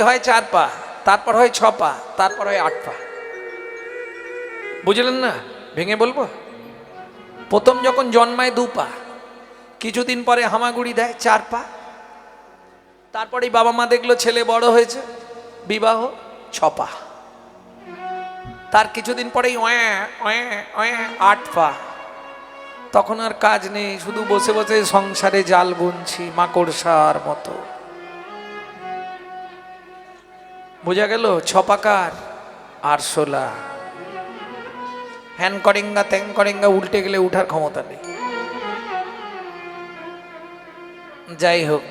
হয় 4 পা, তারপর হয় 6 পা, তারপর হয় 8 পা। বুঝলেন না? ভেঙে বলবো। প্রথম যখন জন্মায় 2 পা, কিছুদিন পরে হামাগুড়ি দেয় 4 পা, তারপরেই বাবা মা দেখলো ছেলে বড় হয়েছে, বিবাহ 6 পা, তার কিছুদিন পরেই 8 পা। তখন আর কাজ নেই, শুধু বসে বসে সংসারে জাল বুনছি মাকড়সার মতো। বোঝা গেল? 6 পাকার আর 16। হ্যান করেঙ্গা ত্যাং করেঙ্গা উল্টে গেলে উঠার ক্ষমতা নেই। যাই হোক,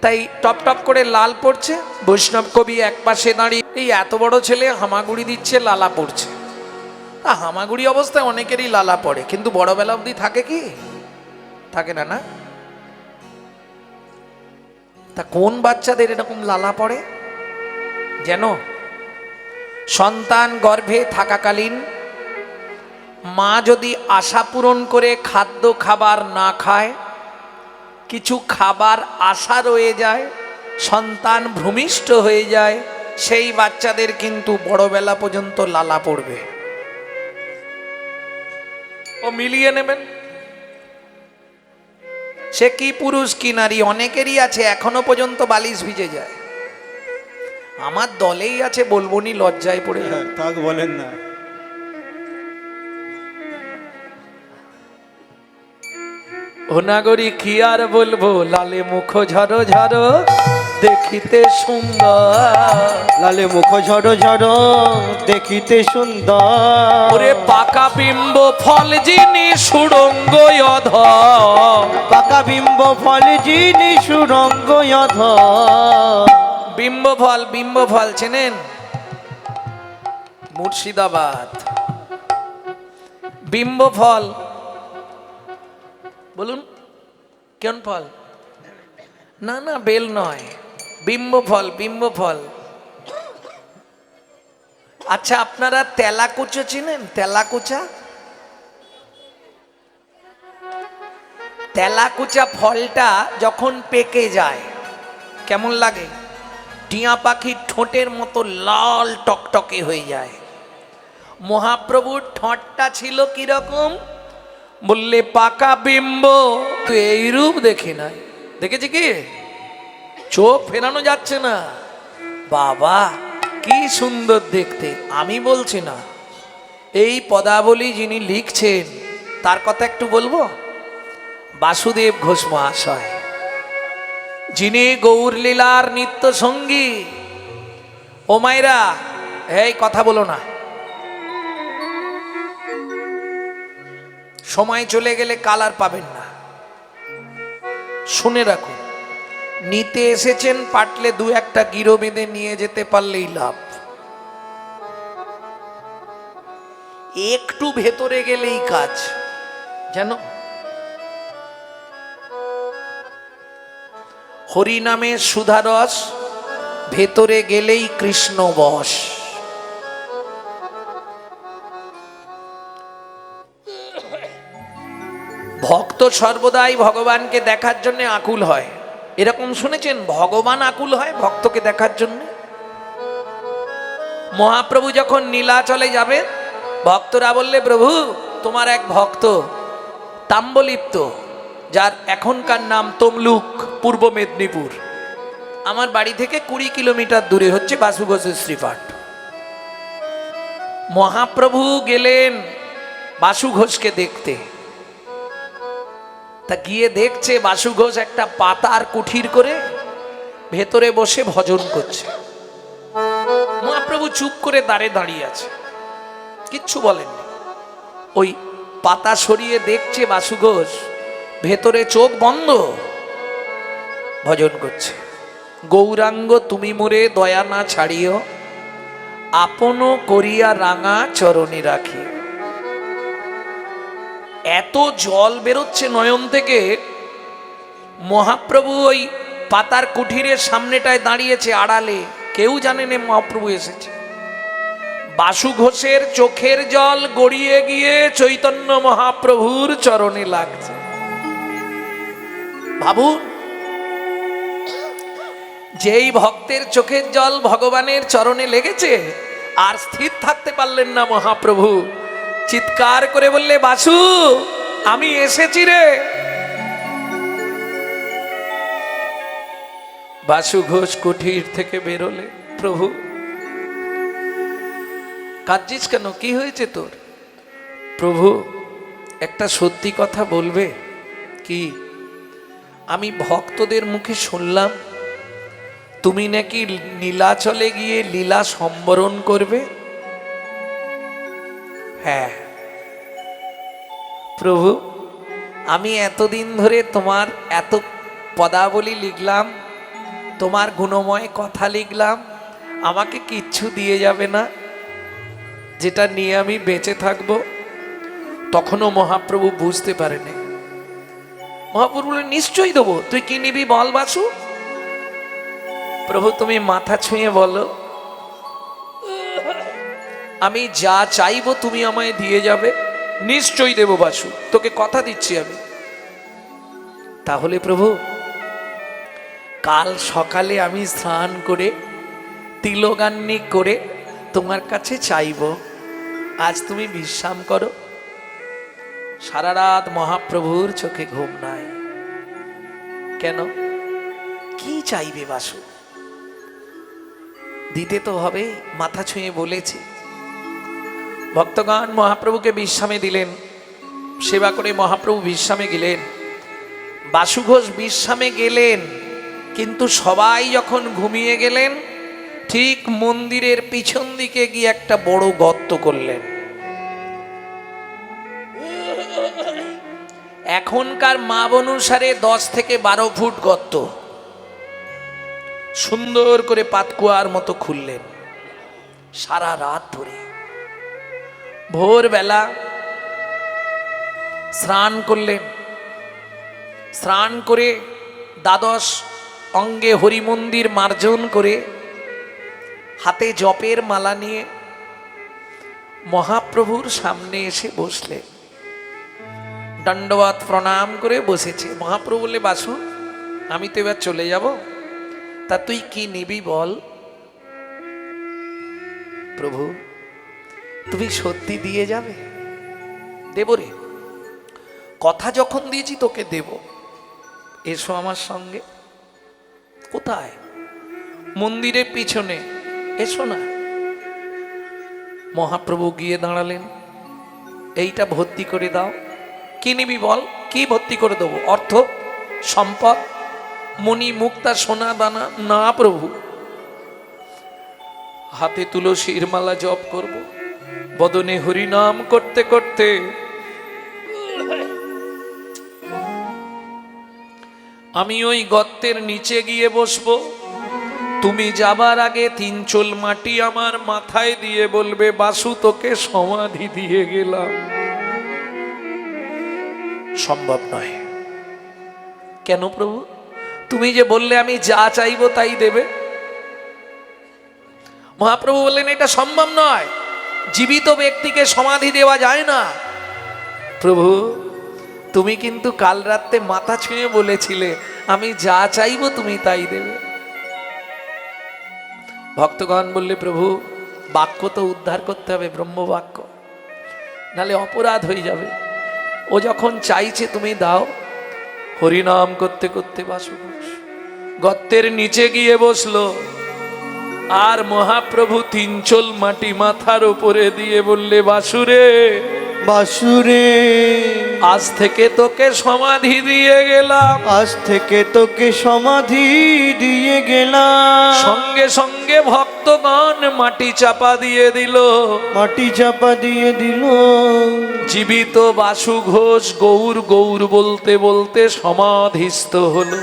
তাই টপ টপ করে লাল পড়ছে। বৈষ্ণব কবি এক পাশে দাঁড়িয়ে, এই এত বড় ছেলে হামাগুড়ি দিচ্ছে, লালা পড়ছে। তা হামাগুড়ি অবস্থায় অনেকেরই লালা পড়ে, কিন্তু বড়বেলা অবধি থাকে কি? থাকে না, না? তা কোন বাচ্চাদের এরকম লালা পড়ে? যেন সন্তান গর্ভে থাকাকালীন মা যদি আশা পূরণ করে খাদ্য খাবার না খায়, কিছু খাবার আশা রয়ে যায়, সন্তান ভূমিষ্ঠ হয়ে যায়, সেই বাচ্চাদের কিন্তু বড়বেলা পর্যন্ত লালা পড়বে। ও মিলিয়ে নেবেন, সে কি পুরুষ কি নারী, অনেকেরই আছে এখনো পর্যন্ত বালিশ ভিজে যায়। আমার দলেই আছে, বলবো নি, লজ্জায় পড়ে যায়। তাক বলেন না। ও নাগরী কি আর বলবো, লালে মুখ ঝরো ঝরো দেখিতে সুন্দর। লালে মুখ ঝড়ো ঝড়ো দেখিতে সুন্দর। ওরে পাকা বিম্ব ফল যিনি সুরঙ্গ অধর। পাকা বিম্ব ফল যিনি সুরঙ্গ অধর। বিম্ব ফল চেনেন? মুর্শিদাবাদ বিম্ব ফল, বলুন কোন ফল? না না, বেল নয়, বিম্ব ফল। আচ্ছা, আপনারা তেলাকুচা চিনেন? তেলাকুচা ফলটা যখন পেকে যায় কেমন লাগে? টিয়া পাখির ঠোঁটের মতো লাল টকটকে হয়ে যায়। মহাপ্রভুর ঠোঁটটা ছিল কিরকম? বললে পাকা বিম্ব তো এই রূপ দেখি নাই। দেখেছি কি? চোখ ফেরানো যাচ্ছে না। বাবা কি সুন্দর দেখতে। আমি বলছি না, এই পদাবলী যিনি লিখছেন তার কথা একটু বলবো। বাসুদেব ঘোষ মহাশয়, যিনি গৌর লীলার নিত্য সঙ্গী। ও মায়েরা, এই কথা বলো না, সময় চলে গেলে কালার পাবেন না। শুনে রাখুন, নিতে এসেছেন পাটলে 2-1টা গিরো বেঁধে নিয়ে যেতে পারলেই লাভ। একটু ভেতরে গেলেই কাজ, জানো? হরি নামে সুধারস, ভেতরে গেলেই কৃষ্ণ বশ। ভক্ত সর্বদাই ভগবানকে দেখার জন্য আকুল হয়। এরকম শুনেছেন? ভগবান আকুল হয় ভক্তকে দেখার জন্য। মহাপ্রভু যখন নীলাচলে যাবে, ভক্তরা বললে, প্রভু তোমার এক ভক্ত তাম্বলিপ্ত, যার এখনকার নাম তমলুক, পূর্ব মেদিনীপুর, আমার বাড়ি থেকে 20 কিলোমিটার দূরে হচ্ছে বাসু ঘোষের শ্রীপাঠ। মহাপ্রভু গেলেন বাসু ঘোষকে দেখতে। তা গিয়ে দেখছে বাসু ঘোষ একটা পাতার কুঠির করে ভেতরে বসে ভজন করছে। মহাপ্রভু চুপ করে দাঁড়িয়ে আছে, কিচ্ছু বলেননি। ওই পাতা সরিয়ে দেখছে বাসু ঘোষ, ভেতরে চোখ বন্ধ, ভজন করছে। গৌরাঙ্গ তুমি মোরে দয়া না ছাড়িও, আপন করিয়া রাঙা চরণে রাখি। এত জল বেরোচ্ছে নয়ন থেকে। মহাপ্রভু ওই পাতার কুঠিরের সামনেটায় দাঁড়িয়েছে আড়ালে, কেউ জানে না মহাপ্রভু এসেছে। বাসু ঘোষের চোখের জল গড়িয়ে গিয়ে চৈতন্য মহাপ্রভুর চরণে লাগছে। ভাবুন, যেই ভক্তের চোখের জল ভগবানের চরণে লেগেছে আর স্থির থাকতে পারলেন না মহাপ্রভু, চিৎকার করে বললে, বাসু আমি এসেছি রে। বাসু ঘোষ কুঠির থেকে বেরোলে, প্রভু কাঁদছিস কেন, কি হয়েছে তোর? প্রভু একটা সত্যি কথা বলবে কি? আমি ভক্তদের মুখে শুনলাম তুমি নাকি নীলাচলে গিয়ে লীলা সম্বরণ করবে। হ্যাঁ প্রভু, আমি এতদিন ধরে তোমার এত পদাবলী লিখলাম, তোমার গুণময় কথা লিখলাম, আমাকে কিচ্ছু দিয়ে যাবে না যেটা নিয়ে আমি বেঁচে থাকবো? তখনও মহাপ্রভু বুঝতে পারেনি। মহাপ্রভু বললেন, নিশ্চয়ই দেবো, তুই কি নিবি বল বাসু। প্রভু তুমি মাথা ছুঁয়ে বলো, আমি যা চাইবো তুমি আমায় দিয়ে যাবে। নিশ্চয়ই দেব বাসু, তোকে কথা দিচ্ছি আমি। তাহলে প্রভু কাল সকালে আমি স্নান করে তিলগান্নি করে তোমার কাছে চাইব, আজ তুমি বিশ্রাম করো। সারা রাত মহাপ্রভুর চোখে ঘুম নাই। কেন? কি চাইবে বাসু? দিতে তো হবে, মাথা ছুঁয়ে বলেছে। ভক্তগণ মহাপ্রভুকে বিশ্রামে দিলেন, সেবা করে মহাপ্রভু বিশ্রামে গেলেন। বাসু ঘোষ বিশ্রামে গেলেন, কিন্তু সবাই যখন ঘুমিয়ে গেলেন ঠিক মন্দিরের পিছন দিকে গিয়ে একটা বড় গর্ত করলেন। এখনকার মাপ অনুসারে 10 থেকে 12 ফুট গর্ত সুন্দর করে পাতকুয়ার মতো খুললেন। সারা রাত ধরে ভোরবেলা স্নান করলেন, স্নান করে দ্বাদশ অঙ্গে হরিমন্দির মার্জন করে হাতে জপের মালা নিয়ে মহাপ্রভুর সামনে এসে বসলেন। দণ্ডবত প্রণাম করে বসেছে। মহাপ্রভু বললে, বাসু আমি তো এবার চলে যাব, তা তুই কি নিবি বল। প্রভু তুমি সত্যি দিয়ে যাবে? দেব রে, কথা যখন দিয়েছি তোকে দেব। এসো আমার সঙ্গে। কোথায়? মন্দিরের পিছনে, এসো না। মহাপ্রভু গিয়ে দাঁড়ালেন, এইটা ভর্তি করে দাও। কি নিবি বল, কি ভর্তি করে দেবো? অর্থ, সম্পদ, মণি মুক্তা, সোনা দানা? না প্রভু, হাতে তুলসীর মালা জপ করব, বদনে হরিনাম করতে করতে আমি ওই গর্তের নিচে গিয়ে বসবো। তুমি যাবার আগে 3 চোল মাটি আমার মাথায় দিয়ে বলবে, বাসু তোকে সমাধি দিয়ে গেলাম। সম্ভব নয়। কেন প্রভু? তুমি যে বললে আমি যা চাইবো তাই দেবে। মহাপ্রভু বললেন, এটা সম্ভব নয়, জীবিত ব্যক্তিকে সমাধি দেওয়া যায় না। প্রভু তুমি কিন্তু কাল রাতে মাথা ছুঁয়ে বলেছিলে আমি যা চাইবো তুমি তাই দেবে। ভক্তগণ বললে, প্রভু বাক্য তো উদ্ধার করতে হবে, ব্রহ্মবাক্য, নালে অপরাধ হয়ে যাবে। ও যখন চাইছে তুমি দাও। হরিনাম করতে করতে বাসু গর্তের নিচে গিয়ে বসলো। আর মহাপ্রভু 3 চোল মাটি মাথার উপরে দিয়ে বললে, বাসুরে বাসুরে আজ থেকে তোকে সমাধি দিয়ে গেলাম। আজ থেকে তোকে সমাধি দিয়ে গেলাম। সঙ্গে সঙ্গে ভক্তগণ মাটি চাপা দিয়ে দিল। মাটি চাপা দিয়ে দিল। জীবিত বাসু ঘোষ গৌর গৌর বলতে বলতে সমাধিস্থ হলো।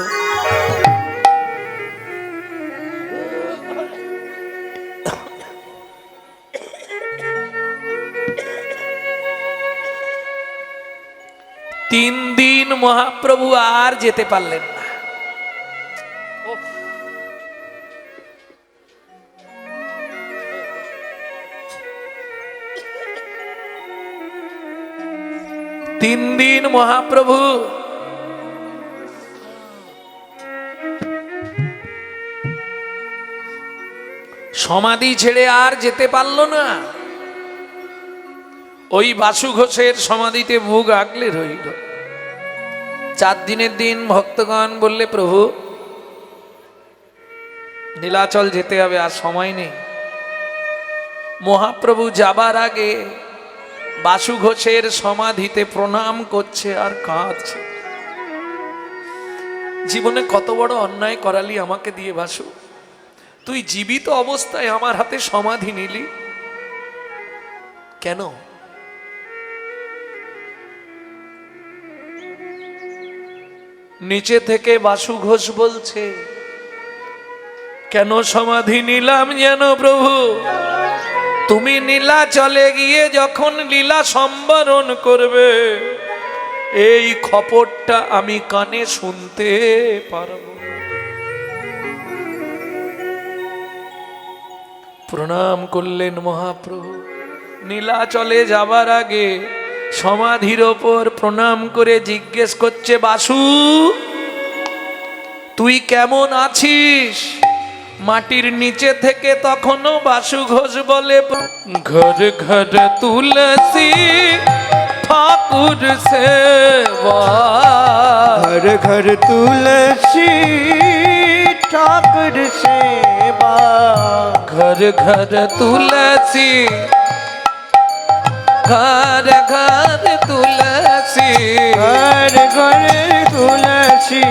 তিন দিন মহাপ্রভু আর যেতে পারলেন না। তিন দিন মহাপ্রভু সমাধি ছেড়ে আর যেতে পারল না। ওই বাসু ঘোষের সমাধিতে বুক আগলে রইল। 4 দিনের দিন ভক্তগণ বললে, প্রভু নীলাচল যেতে হবে, আর সময় নেই। মহাপ্রভু যাবার আগে বাসু ঘোষের সমাধিতে প্রণাম করছে আর কাঁদছে। জীবনে কত বড় অন্যায় করালি আমাকে দিয়ে বাসু, তুই জীবিত অবস্থায় আমার হাতে সমাধি নিলি কেন? নিচে থেকে বাসু ঘোষ বলছে, কেন সমাধি নিলাম জানো প্রভু? তুমি নীলাচলে গিয়ে যখন লীলা সম্বরণ করবে, এই খবরটা আমি কানে শুনতে পারবো। প্রণাম করলেন মহাপ্রভু। নীলাচলে যাবার আগে সমাধির ওপর প্রণাম করে জিজ্ঞেস করছে, বাসু তুই কেমন আছিস? মাটির নিচে থেকে তখনও বাসু ঘোষ বলে, ঘর ঘর তুলসী ঠাকুর সেবা, घर घर तुलसी ठाकुर सेवा, घर घर तुलसी, घर घर तुलसी, घर घर तुलसी,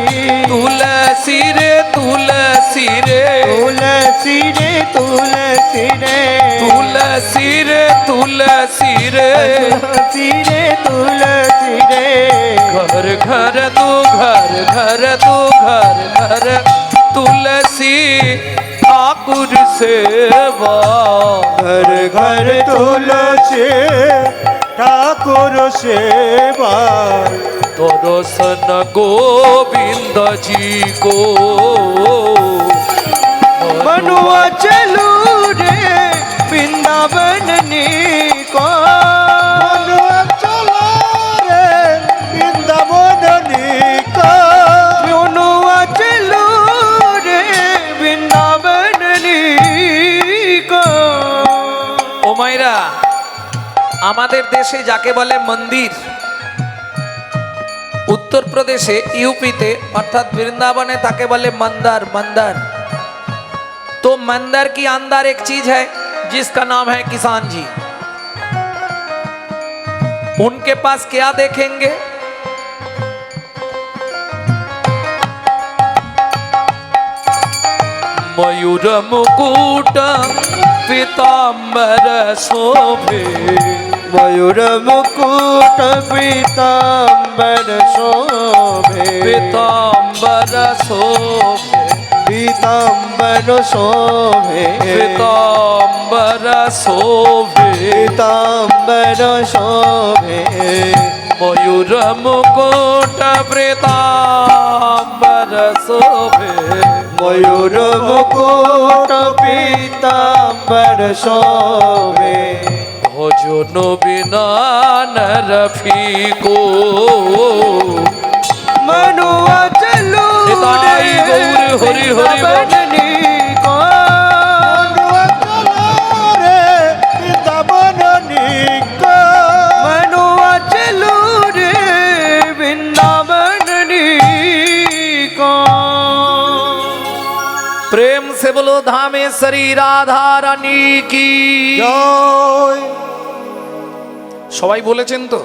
तुलसी रे तुलसी रे, तुलसी रे तुलसी रे, तुलसी रे तुलसी रे, तुलसी रे तुलसी रे, घर घर तू घर घर तू घर घर तुलसी ठाकुर सेवा, घर घर तुलसी ठाकुर सेवा, दर्शन गोविंद जी को मनुआ चलू रे वृंदावन को, मनुआ चलो रे वृंदावन को, मनुआ चलू रे वृंदावन को। ও মাইরা, আমাদের দেশে যাকে বলে মন্দির, उत्तर प्रदेशे यूपीते अर्थात वृंदावने ताके बोले मंदार। मंदार तो मंदार की अंदर एक चीज है जिसका नाम है किसान जी। उनके पास क्या देखेंगे? मयूर मुकुट पीताम्बर शोभे, मयूर मुकुट पीताम्बर शोभे, पीताम्बर शोभे, पीताम्बर शोभे, पीताम्बर शोभे, पीताम्बर शोभे, मयूर मुकुट पीताम्बर शोभे, मयूर मुकुट पीताम्बर शोभे, भजन बिना नर फीको, मनुआ चलो निताई गौर हरि हरि बननी को, मनुआ चलो रे वृंदावनी को, मनुआ चलो रे वृंदावनी को। प्रेम से बोलो धामेश्वरी राधा रानी की জয়। সবাই বলেছেন তো?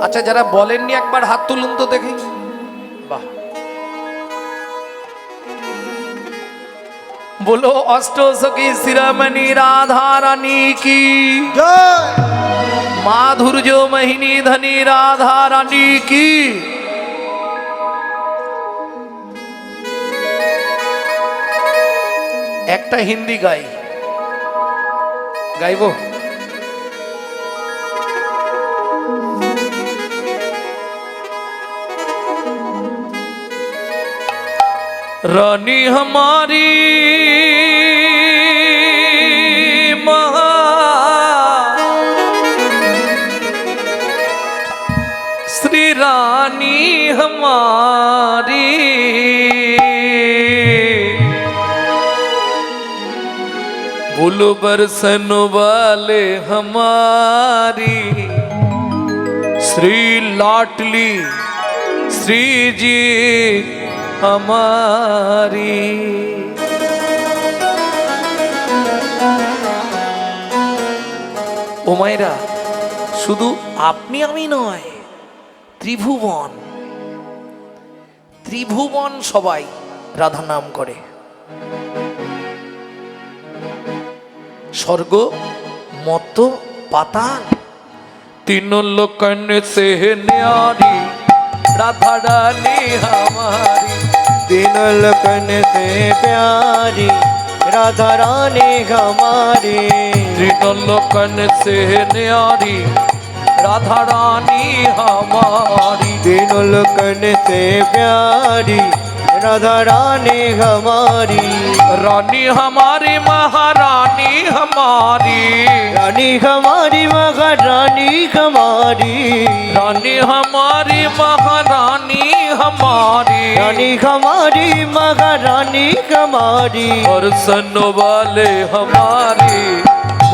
আচ্ছা, যারা বলেননি একবার হাত তুলুন তো দেখি। বাহ, बोलो अष्टसखी शिरोमणि राधा रानी की জয়। माधुर्य महिनी धनी राधा रानी की। একটা হিন্দি গাইবো। रानी हमारी महा श्री रानी हमारी फूल बरसन वाले हमारी श्री लाटली श्री जी हमारी। ও মায়েরা, শুধু আপনি আমি নয়, ত্রিভুবন ত্রিভুবন সবাই রাধা নাম করে। स्वर्ग मत पाताल तीनों लोकन से न्यारी राधा रानी हमारी। तीनों लोकन से प्यारी राधा रानी हमारी। तीनों लोकन से न्यारी राधा रानी हमारी। तीनों लोकन से प्यारी राधा रानी हमारी। रानी हमारी महारानी हमारी। रानी हमारी महारानी हमारी। रानी हमारी महारानी हमारी। रानी हमारी महारानी हमारी। और सनो वाले हमारी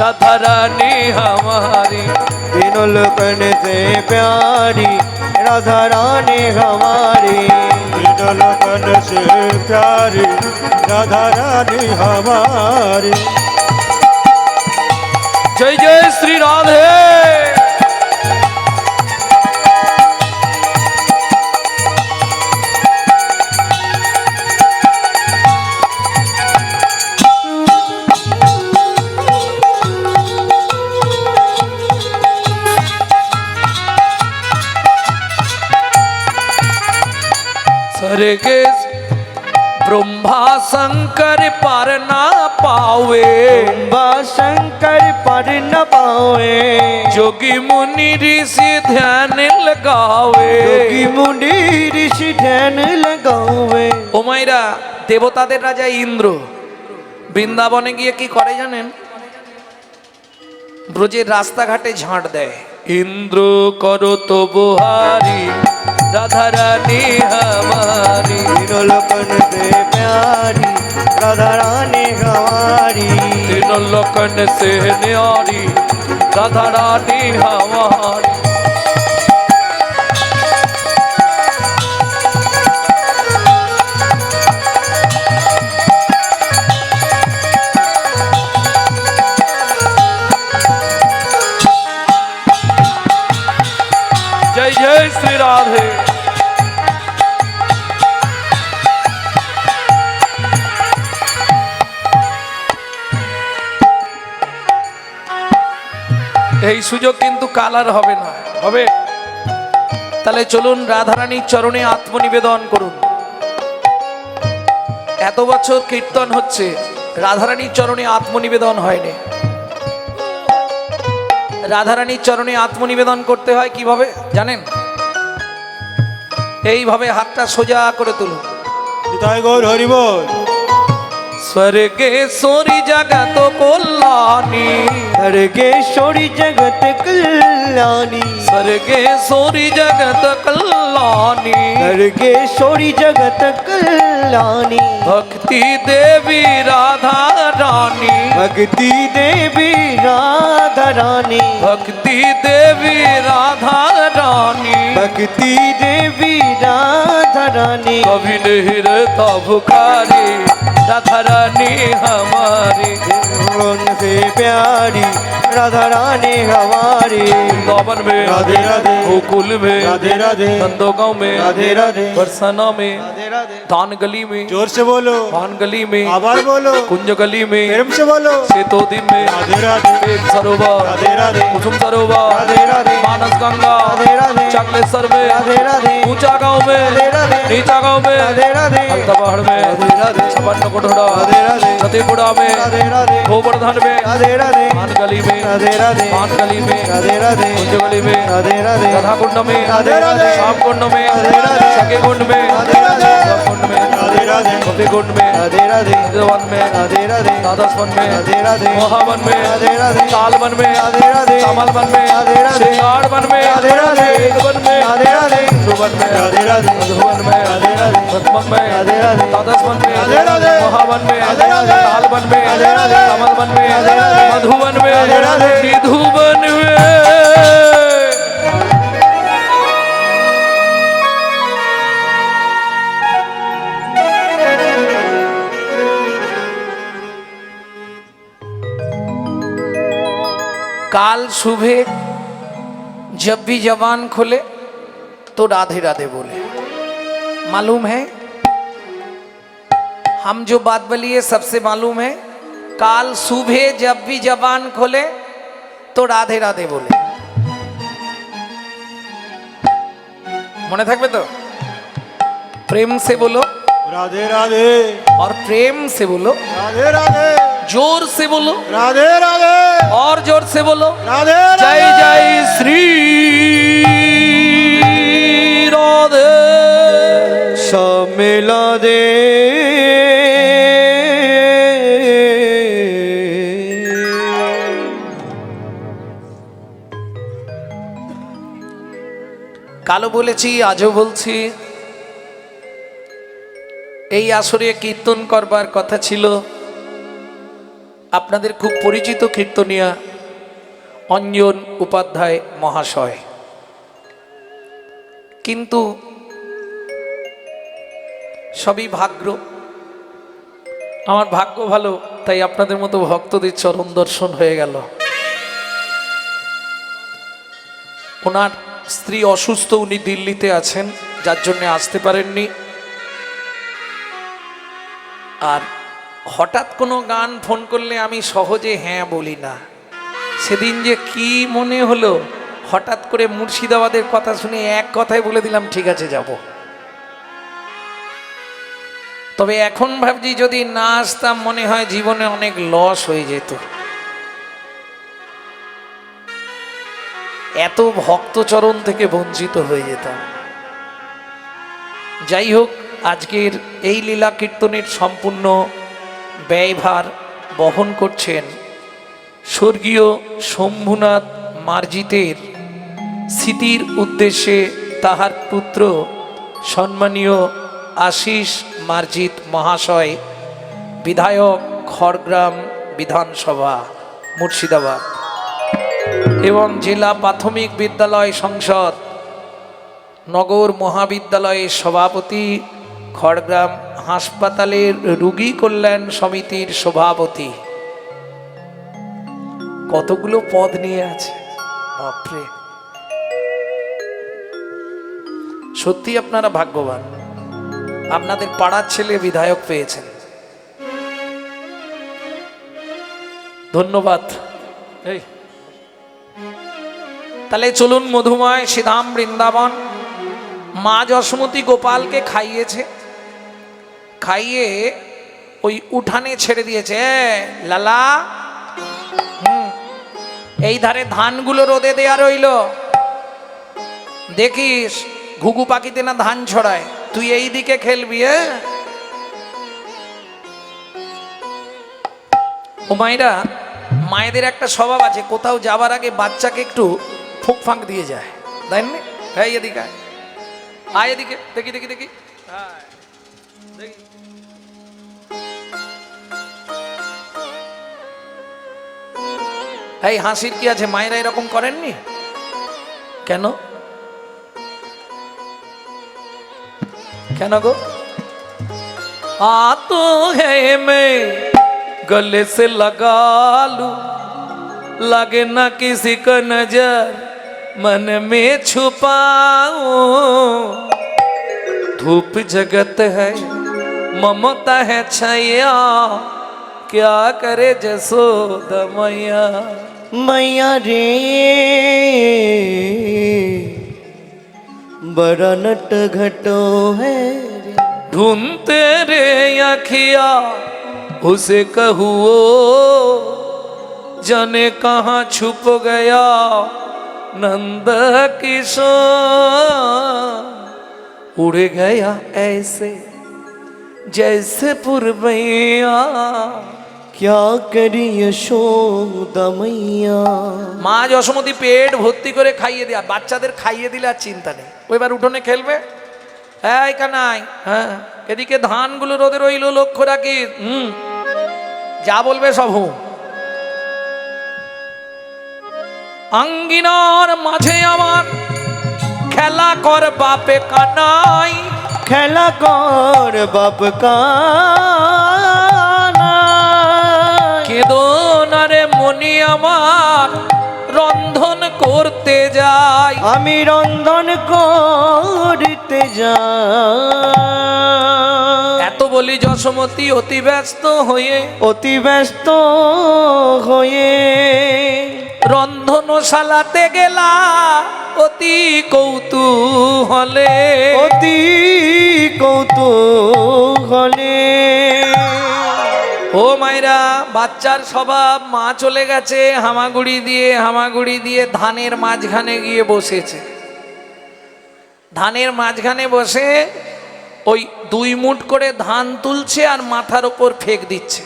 राधा रानी हमारी। तीनों लोकन से प्यारी राधा रानी हमारी। तीनों लोकन से प्यारी राधा रानी हमारी। जय जय श्री राधे। स्वर्गे ब्रह्मा शंकर पर ना पावे। ब्रह्मा शंकर पर न पावे। जोगी मुनि ऋषि ध्यान लगावे। योगी मुनि ऋषि ध्यान लगावे। ও মাইরা, দেবতাদের রাজা ইন্দ্র বৃন্দাবনে গিয়ে কি করে জানেন? ব্রজের রাস্তাঘাটে ঝাঁট দেয়। ইন্দ্র করো তো বহারি राधा रानी हमारी। तीनों लोकन से प्यारी राधा रानी हमारी। तीनों लोकन से न्यारी राधा रानी हमारी। जय जय श्री राधे। এই সুযোগ কিন্তু কালার হবে না, হবে? তাহলে চলুন রাধারানীর চরণে আত্মনিবেদন করুন। এত বছর কীর্তন হচ্ছে, রাধারানীর চরণে আত্মনিবেদন হয়নি। রাধারানীর চরণে আত্মনিবেদন করতে হয় কিভাবে জানেন? এইভাবে হাতটা সোজা করে তুলুন। নিতাই গৌর হরি বল। स्वर्गेश्वरी जगत कल्याणी। स्वर्गेश्वरी जगत कल्याणी। स्वर्गेश्वरी जगत कल्याणी। स्वर्गेश्वरी जगत कल्याणी। भक्ति देवी राधा रानी। भक्ति देवी राधा रानी। भक्ति देवी राधा रानी। भक्ति देवी राधा रानी। कभी नहीं रहता भुखारी राधा रानी हमारी। से प्यारी राधा रानी हमारी। वृंदावन में राधे राधे। गोकुल में राधे राधे। नंदोगांव में राधे राधे। बरसाना में राधे राधे। दान गली में जोर से बोलो। भान गली में आवाज बोलो। कुंज गली में प्रेम से बोलो। सेतोदी में राधे राधे। एक सरोवर राधे राधे। कुसुम सरोवर राधे राधे। मानस गंगा राधे राधे। चकलेश्वर में राधे राधे। ऊंचा गांव में राधे राधे। नीचा गांव में राधे राधे। हल्का पहाड़ में राधे राधे। छपन कोटड़ा राधे राधे। सतीपुरा में राधे राधे। गोवर्धन में राधे राधे। भान गली में राधे राधे। भान गली में राधे राधे। कुंज गली में राधे राधे राधा कुंड में, राधे राधे श्याम कुंड में, राधे राधे सखे कुंड में, राधे राधे कुंड में, राधे राधे गोपी कुंड में, राधे राधे वन में, राधे राधे द्वादश वन में, राधे राधे मोहावन में, राधे राधे चाल वन में, राधे राधे कमल वन में, राधे राधे श्रृंगार वन में, राधे राधे वेद वन में, राधे राधे हिंदू वन में, राधे राधे मधुवन में, राधे राधे पद्मन में, राधे राधे द्वादश वन में, राधे राधे मोहावन में, राधे राधे चाल वन में, राधे राधे कमल वन में, राधे राधे मधुवन में, राधे राधे निधु वन में। काल सुबह जब भी जबान खोले तो राधे राधे बोले। मालूम है हम जो बात बोली है सबसे मालूम है, काल सुबह जब भी जबान खोले तो राधे राधे बोले। मने থাকবে তো? प्रेम से बोलो, राधे राधे और प्रेम से बोलो, राधे राधे जोर से बोलो, राधे राधे और जोर से बोलो, राधे जय जय श्री राधे। सब मिला दे কালো বলেছি, আজও বলছি, এই আসরে কীর্তন করবার কথা ছিল আপনাদের খুব পরিচিত কীর্তনিয়া অঞ্জন উপাধ্যায় মহাশয়, কিন্তু সবই ভাগ্য। আমার ভাগ্য ভালো, তাই আপনাদের মতো ভক্তদের চরণ দর্শন হয়ে গেল। ওনার স্ত্রী অসুস্থ, উনি দিল্লিতে আছেন, যার জন্য আসতে পারেননি। আর হঠাৎ কোনো গান ফোন করলে আমি সহজে হ্যাঁ বলি না। সেদিন যে কি মনে হলো, হঠাৎ করে মুর্শিদাবাদের কথা শুনে এক কথায় বলে দিলাম ঠিক আছে যাব। তবে এখন ভাবছি যদি না আসতাম মনে হয় জীবনে অনেক লস হয়ে যেত। এত ভক্তচরণ থেকে বঞ্চিত হয়ে যেতাম। যাই হোক, আজকের এই লীলা কীর্তনের সম্পূর্ণ ব্যয়ভার বহন করছেন স্বর্গীয় শম্ভুনাথ মার্জিতের স্মৃতির উদ্দেশ্যে তাহার পুত্র সম্মানীয় আশিস মার্জিত মহাশয়, বিধায়ক, খড়গ্রাম বিধানসভা মুর্শিদাবাদ এবং জেলা প্রাথমিক বিদ্যালয় সংসদ নগর মহাবিদ্যালয়ের সভাপতি, খড়গ্রাম হাসপাতালের রোগী কল্যাণ সমিতির সভাপতি। কতগুলো পদ নিয়ে আছে, বাপরে! সত্যি আপনারা ভাগ্যবান, আপনাদের পাড়ার ছেলে বিধায়ক পেয়েছেন। ধন্যবাদ। এই তাহলে চলুন, মধুময় শ্রীধাম বৃন্দাবন মা যশোমতী গোপালকে খাইয়েছে, খাইয়ে ওই উঠানে ছেড়ে দিয়েছে। লালা, এই ধারে ধানগুলো রোদে দেয়া রইল, দেখিস ঘুঘু পাখিতে না ধান ছড়ায়, তুই এই দিকে খেলবি। ও মায়েরা, মায়েদের একটা স্বভাব আছে, কোথাও যাবার আগে বাচ্চাকে একটু ফুঁক ফাঁক দিয়ে যায়, তাই না? এই এদিকে আয়, এদিকে দেখি দেখি দেখি, দেখি। এই হাসির কি আছে? মায়েরা এরকম করেননি কেন? কেন গো? आ तो है मैं गले से लगा लूं, लगे ना किसी का नजर मन में छुपाऊं। धूप जगत है, ममता है छाया, क्या करे जसोदा मैया। मैया रे बड़ा नट घटो है, ढूंढते रे अखिया उसे कहुओ, जाने कहाँ छुप गया नंद किशोर उड़ गया ऐसे जैसे पुरवैया। क्या करी यशोदा मैया। মা যশোমতী পেট ভর্তি করে খাইয়ে দেয়া, বাচ্চাদের খাইয়ে দিলে আর চিন্তা নেই, ওইবার উঠোনে খেলবে। এই কানাই, হ্যাঁ এদিকে ধানগুলো রোদে রইল, লক্ষ্য রাখিস। যা বলবে সব হুঁ। আঙ্গিনার মাঝে আমার খেলা কর বাপে কানাই। খেলা কর বাপ কানাই। কেদো না রে মনি আমার রন্ধন করতে যাই। আমি রন্ধন করতে যাই। এত বলি যশোমতী অতি ব্যস্ত হয়ে, অতি ব্যস্ত হয়ে রন্ধনশালাতে গেলা অতি কৌতূহলে। অতি কৌতূহলে। ও মায়েরা, বাচ্চার স্বভাব, মা চলে গেছে, হামাগুড়ি দিয়ে ধানের মাঝখানে গিয়ে বসেছে। ধানের মাঝখানে বসে ওই 2 মুঠ করে ধান তুলছে আর মাথার ওপর ফেক দিচ্ছে।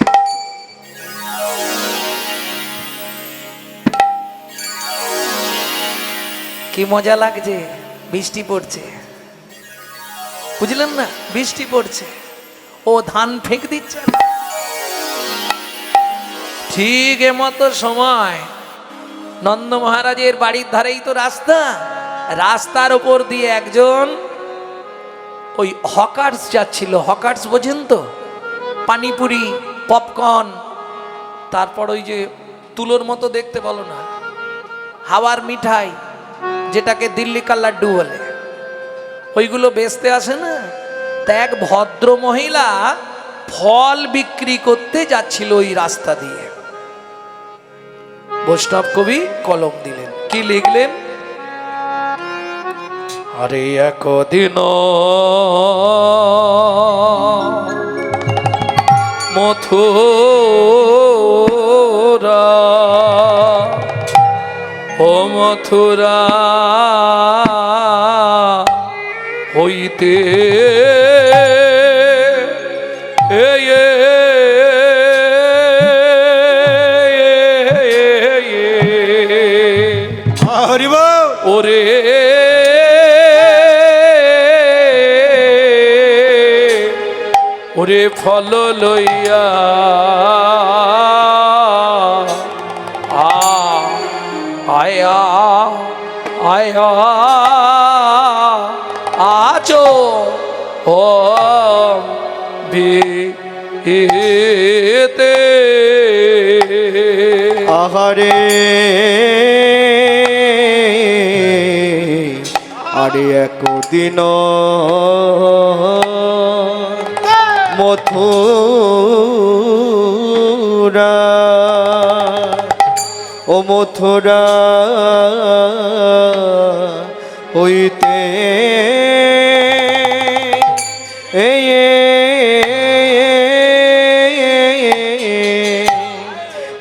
কি মজা লাগছে, বৃষ্টি পড়ছে, বুঝলেন না? বৃষ্টি পড়ছে, ও ধান ফেক দিচ্ছে। ঠিক এমতো সময় নন্দ মহারাজের বাড়ির ধারেই তো রাস্তা, রাস্তার ওপর দিয়ে একজন ওই হকার্স যাচ্ছিল। হকার্স বোঝেন তো? পানিপুরি, পপকর্ন, তারপর ওই যে তুলোর মতো দেখতে বলো না, হাওয়ার মিঠাই, যেটাকে দিল্লি কা লাড্ডু বলে, ওইগুলো বেচতে আসে না। তা এক ভদ্র মহিলা ফল বিক্রি করতে যাচ্ছিল ওই রাস্তা দিয়ে। বৈষ্ণব কবি কলম দিলেন, কি লিখলেন? আরে একদিন মথুরা, ও মথুরা হইতে ওরে ওরে ফল লইয়া আয়া আয়া আচো ও ভিতে। আহারে আরে একদিন মথুরা, ও মথুরা হইতে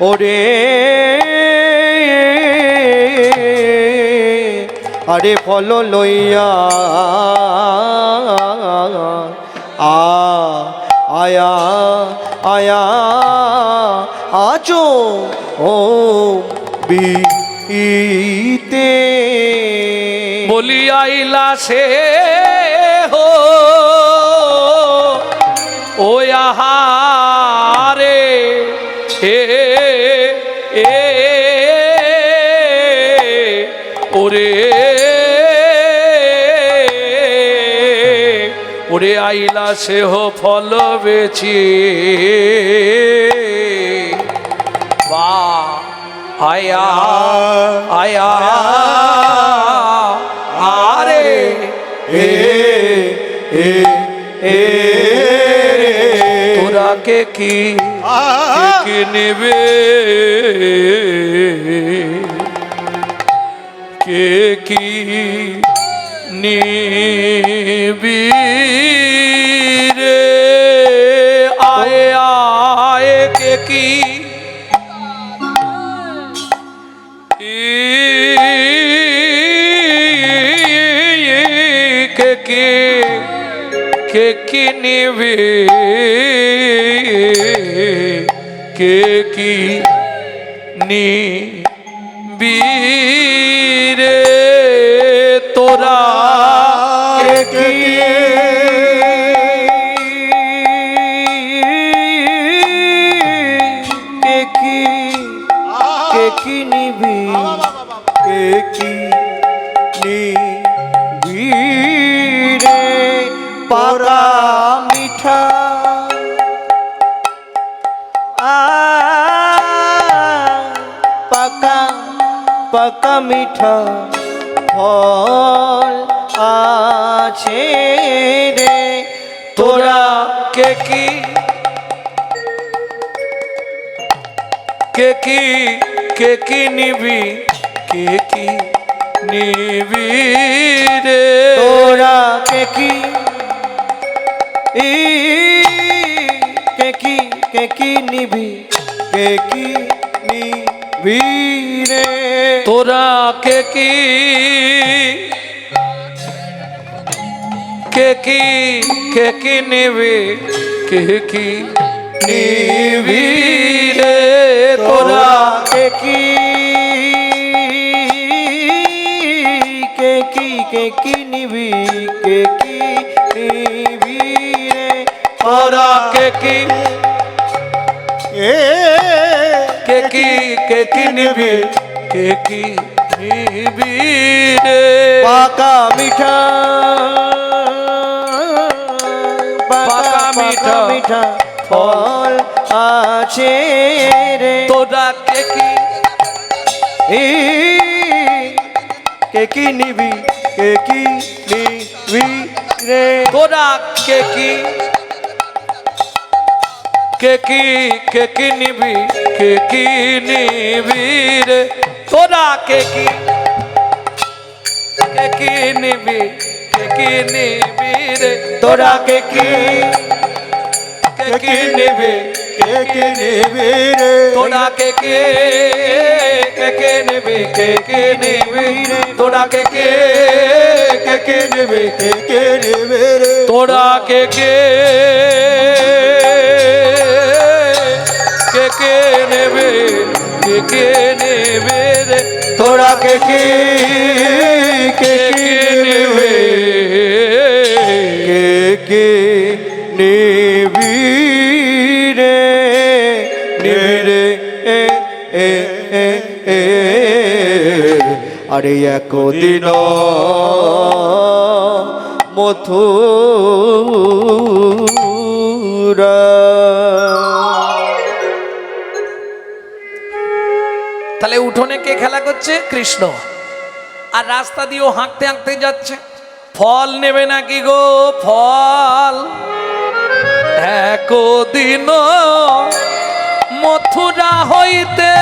ওরে আরে ফল লইয়া আয়া আয়া আচো ও বিতে। বলি আইলা সে হো ও আহারে এ ওরে ওরে আইলা সে হো ফল বেচি। বা আয়া আয়া আরে এ এ এ তোরা কে কি নেবে, কে কি নিবি রে, আয়ে আয়ে কে কি কে কি নিবে কে কি নিবি রে তোরা কে কি কি নিবি কে কি নিবি রে পাকা মিঠা পাকা পাকা মিঠা ফল আছে রে তোরা কে কি নিবি কে কি নিবি রে তোরা কে কি নিবি কে কি নিবি রে তোরা কে কি নিবি কে কি নিবি রে তোরা কে কি নিবি কে কি নিবি রে তোরা কে কি নিবি কে কি নিবি রে পাকা মিঠা মিঠা ফল আছে রে তোরা কে কি নিবি কে কি নিবি রে তোরা কে কি নিবি কে কি নিবি রে তোরা কে কি নিবি রে তোরা কে কি নিবি রে তোরা কে নিবি রে তোরা কে নিবি রে তোরা কে নেবে রে তোরা কে নেবে কে নিবি রে আরে একদিন মথুরা তাহলে উঠোনে কে খেলা করছে? কৃষ্ণ। আর রাস্তা দিয়েও হাঁকতে হাঁকতে যাচ্ছে। ফল নেবে নাকি গো? ফল একদিন মথুরা হইতে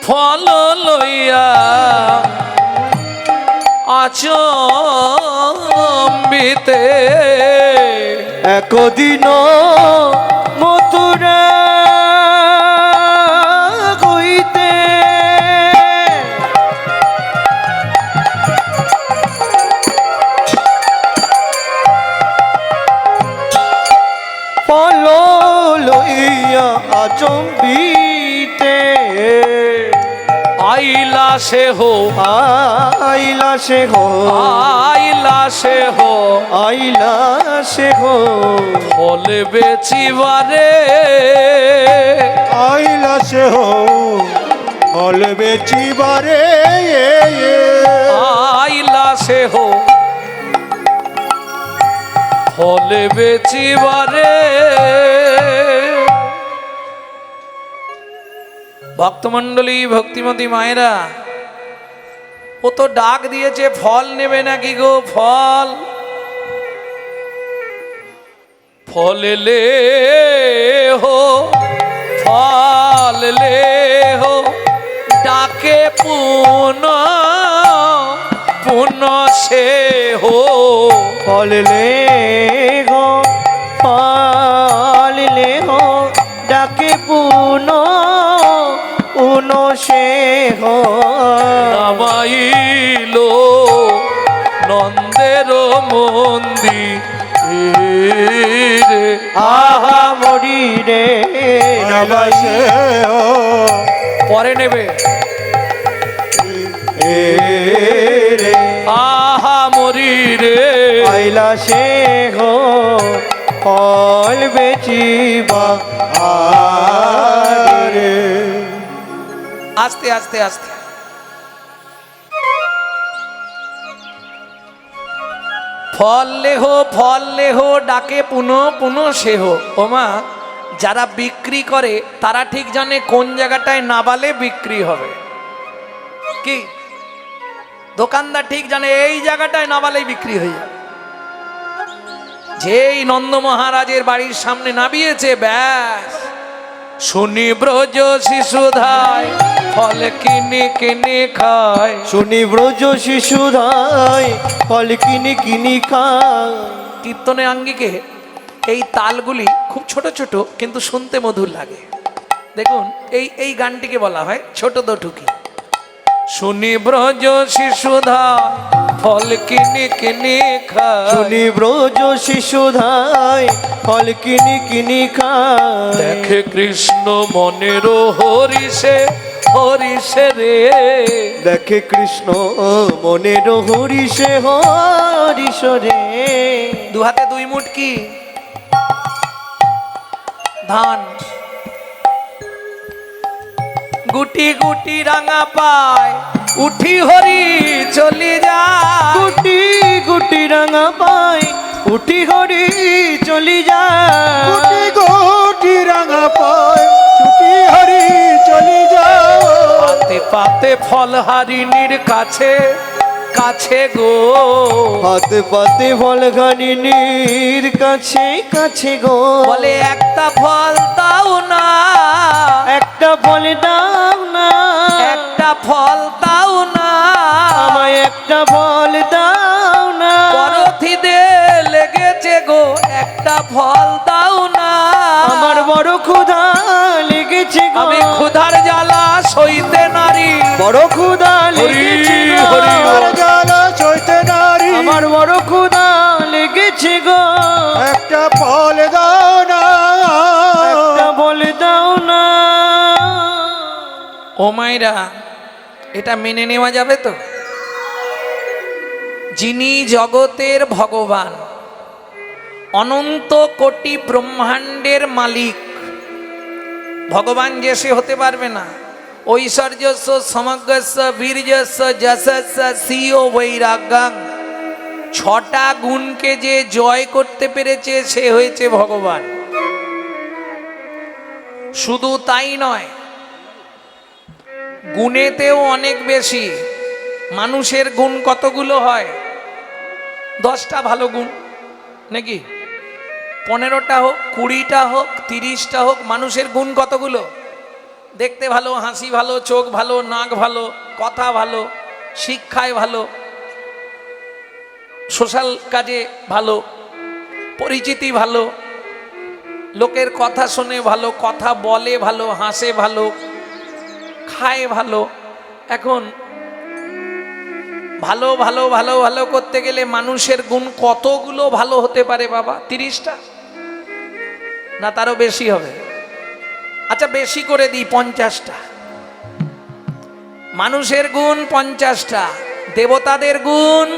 ফল লইয়া আচম্বিতে একদিন মথুরা হইতে ফল লইয়া আচম্বিতে আইলা সে হো আইলা সে হো আইলা সে হো আইলা সে হো ফল বেচিবারে আইলা সে হো ফল বেচিবারে আইলা সে হো ফল বেচিবারে ভক্তমণ্ডলী ভক্তিমতী মায়েরা, ও তো ডাক দিয়েছে ফল নেবে নাকি গো? ফল ফল লে হো ফল লে হো ডাকে পুন পুন সে হো ফল লে গো উনো উনো সে নামাইল নন্দের মন্দিরে। আহা মরি রে নামাইছে পরে নেবে রে আহা মরি রে। আইলা সে ফল বেচিবা আরে। আস্তে আস্তে আস্তে ফল লেহ ডাকে পুনো পুনো সেহ। ওমা, যারা বিক্রি করে তারা ঠিক জানে কোন জায়গাটায় নাবালে বিক্রি হবে। কি দোকানদার ঠিক জানে এই জায়গাটায় নাবালেই বিক্রি হয়ে যাবে। যেই নন্দ মহারাজের বাড়ির সামনে নামিয়েছে, ব্যাস শুনি ব্রজ শিশুধায় ফল কিনে কিনে খায়। শুনি ব্রজ শিশুধাই ফল কিনি কিনি খায়। কীর্তনে আঙ্গিকে এই তালগুলি খুব ছোট ছোট কিন্তু শুনতে মধুর লাগে। দেখুন এই গানটিকে বলা হয় ছোট দোটুকি। শুনি ব্রজ শিশুধায় ফল কিনে কিনে খায়। শুনি ব্রজ শিশুধাই ফল কিনি কিনি খায়। দেখে কৃষ্ণ মনের হরিষে হরিষে রে। দেখে কৃষ্ণ মনের হরিষে হরিষ রে। দু হাতে দুই মুটকি ধান, গুটি গুটি রাঙা পায় উঠি হরি চলি যায়। গুটি গুটি রাঙা পাই উঠি হরি চলি যায়। গুটি গুটি রাঙা পায় ছুটি হরি চলি যাও। পাতে পাতে ফল হারিণীর কাছে কাছে গো। পাতে পাতে ফল ঘানিনীর কাছে কাছে গো। বলে একটা ফল দাও না, একটা ফল দাও না, একটা ফল দাও না, আমায় একটা ফল দাও না। পরথিদে লেগেছে গো, একটা ফল দাও না। আমার বড় ক্ষুধা লেগেছে গো। আমি ক্ষুধার জ্বালা সইতে নারী। বড় ক্ষুধা লেগেছে গো। হরি হরি। আর জ্বালা সইতে নারী। আমার বড় ক্ষুধা লেগেছে গো। একটা ফল দাও না। একটা ফল দাও না। ও মাইরা, এটা মেনে নেওয়া যাবে তো? যিনি জগতের ভগবান, অনন্ত কোটি ব্রহ্মাণ্ডের মালিক, ভগবান যে সে হতে পারবে না। ঐশ্বর্যস্য সমগ্রস্য বীর্যস্য যশস্য সিও বৈরাগ্যাং। ছটা গুণকে যে জয় করতে পেরেছে সে হয়েছে ভগবান। শুধু তাই নয়, গুণেতেও অনেক বেশি। মানুষের গুণ কতগুলো হয়? 10টা ভালো গুণ নাকি? 15টা হোক, 20টা হোক, 30টা হোক, মানুষের গুণ কতগুলো? দেখতে ভালো, হাসি ভালো, চোখ ভালো, নাক ভালো, কথা ভালো, শিক্ষায় ভালো, সোশ্যাল কাজে ভালো, পরিচিতি ভালো, লোকের কথা শোনে ভালো, কথা বলে ভালো, হাসে ভালো, খায় ভালো। এখন ভালো ভালো ভালো ভালো করতে গেলে মানুষের গুণ কতগুলো ভালো হতে পারে বাবা? 30টা না তারও বেশি হবে? আচ্ছা বেশি করে দিই, 50টা। মানুষের গুণ 50টা, দেবতাদের গুণ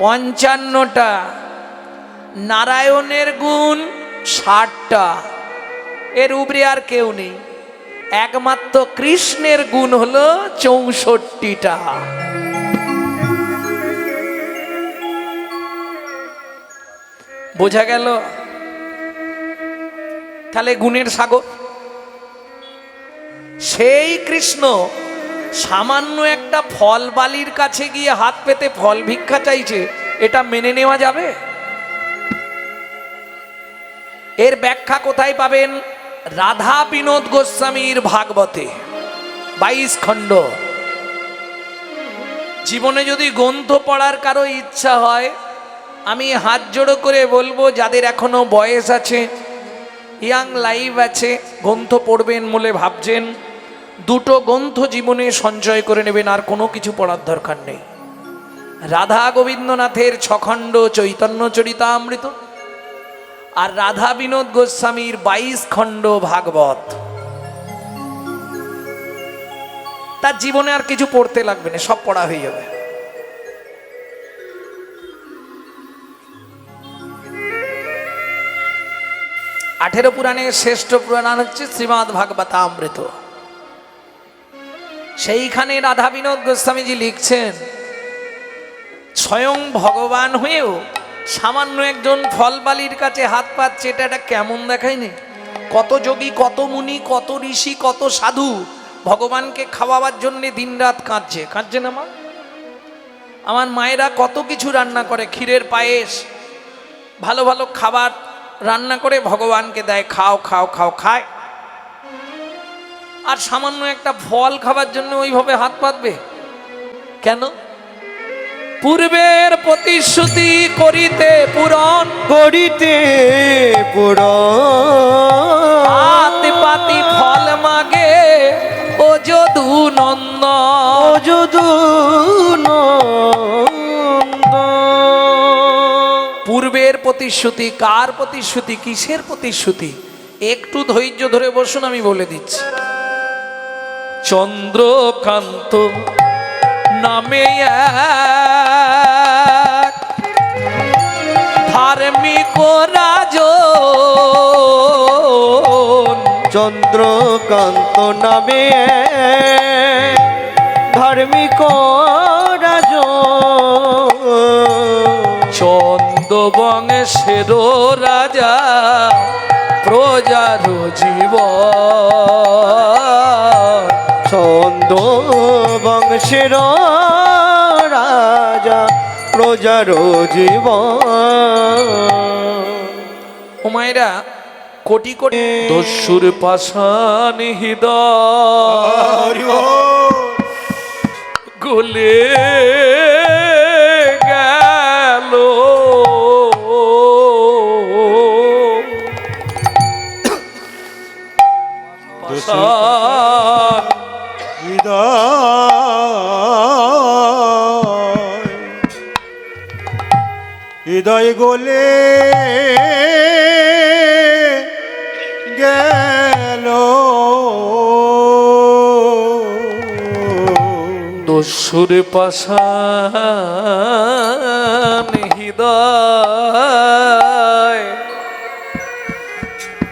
55টা, নারায়ণের গুণ 60টা। এর উপরে আর কেউ নেই। একমাত্র কৃষ্ণের গুণ হলো 64টা। বোঝা গেল? তাহলে গুণের সাগর সেই কৃষ্ণ সামান্য একটা ফল বালির কাছে গিয়ে হাত পেতে ফল ভিক্ষা চাইছে, এটা মেনে নেওয়া যাবে? এর ব্যাখ্যা কোথায় পাবেন? রাধা বিনোদ গোস্বামীর ভাগবতে 22 খণ্ড। জীবনে যদি গ্রন্থ পড়ার কারো ইচ্ছা হয়, আমি হাত জোড়ো করে বলবো, যাদের এখনো বয়স আছে ইয়াং লাইভ আছে, গ্রন্থ পড়বেন বলে ভাবছেন, দুটো গ্রন্থ জীবনে সঞ্চয় করে নেবেন, আর কোনো কিছু পড়ার দরকার নেই। রাধা গোবিন্দনাথের 6 খণ্ড চৈতন্য চরিতামৃত আর রাধা বিনোদ গোস্বামীর 22 খণ্ড ভাগবত। তার জীবনে আর কিছু পড়তে লাগবে না, সব পড়া হয়ে যাবে। আঠেরো পুরাণের শ্রেষ্ঠ পুরাণ হচ্ছে শ্রীমদ্ ভাগবতামৃত। সেইখানে রাধা বিনোদ গোস্বামীজি লিখছেন, স্বয়ং ভগবান হয়েও সামান্য একজন ফলবালির কাছে হাত পাচ্ছে, এটা কেমন দেখায়নি? কত যোগী, কত মুনি, কত ঋষি, কত সাধু ভগবানকে খাওয়াবার জন্য দিনরাত কাঁদছে না মা? আমার মায়েরা কত কিছু রান্না করে, ক্ষীরের পায়েস, ভালো ভালো খাবার রান্না করে ভগবানকে দেয়, খাও খাও খাও, খায়। আর সামান্য একটা ফল খাবার জন্য ওইভাবে হাত পাতবে কেন? পূর্বের প্রতিশ্রুতি করিতে পূরণ, করিতে পুরন, পাতি পাতি ফল মাগে ও যদু নন্দ, ও যদু নন্দ। পূর্বের প্রতিশ্রুতি, কার প্রতিশ্রুতি, কিসের প্রতিশ্রুতি? একটু ধৈর্য ধরে বসুন, আমি বলে দিচ্ছি। চন্দ্রকান্ত নামে এক ধার্মিক রাজন, চন্দ্রকান্ত নামে এক ধার্মিক রাজন, চন্দ বংশের রাজা প্রজার জীবন, ছন্দ বংশের রাজা প্রজার জীবন। ও মায়েরা, কোটি কোটি দস্যুর পাষাণ হৃদয় গলে গেল, পাষাণ হৃদয় গলে গেল, দস্যুর পাষাণ হৃদয়,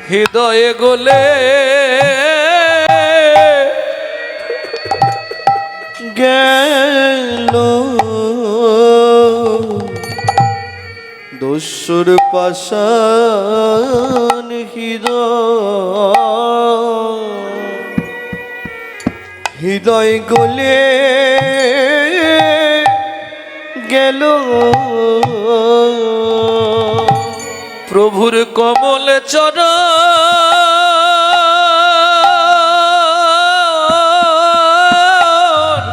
হৃদয়ে গলে গেল, দস্যুর পাষাণ হৃদয় গলে গেল, প্রভুর কমল চরণ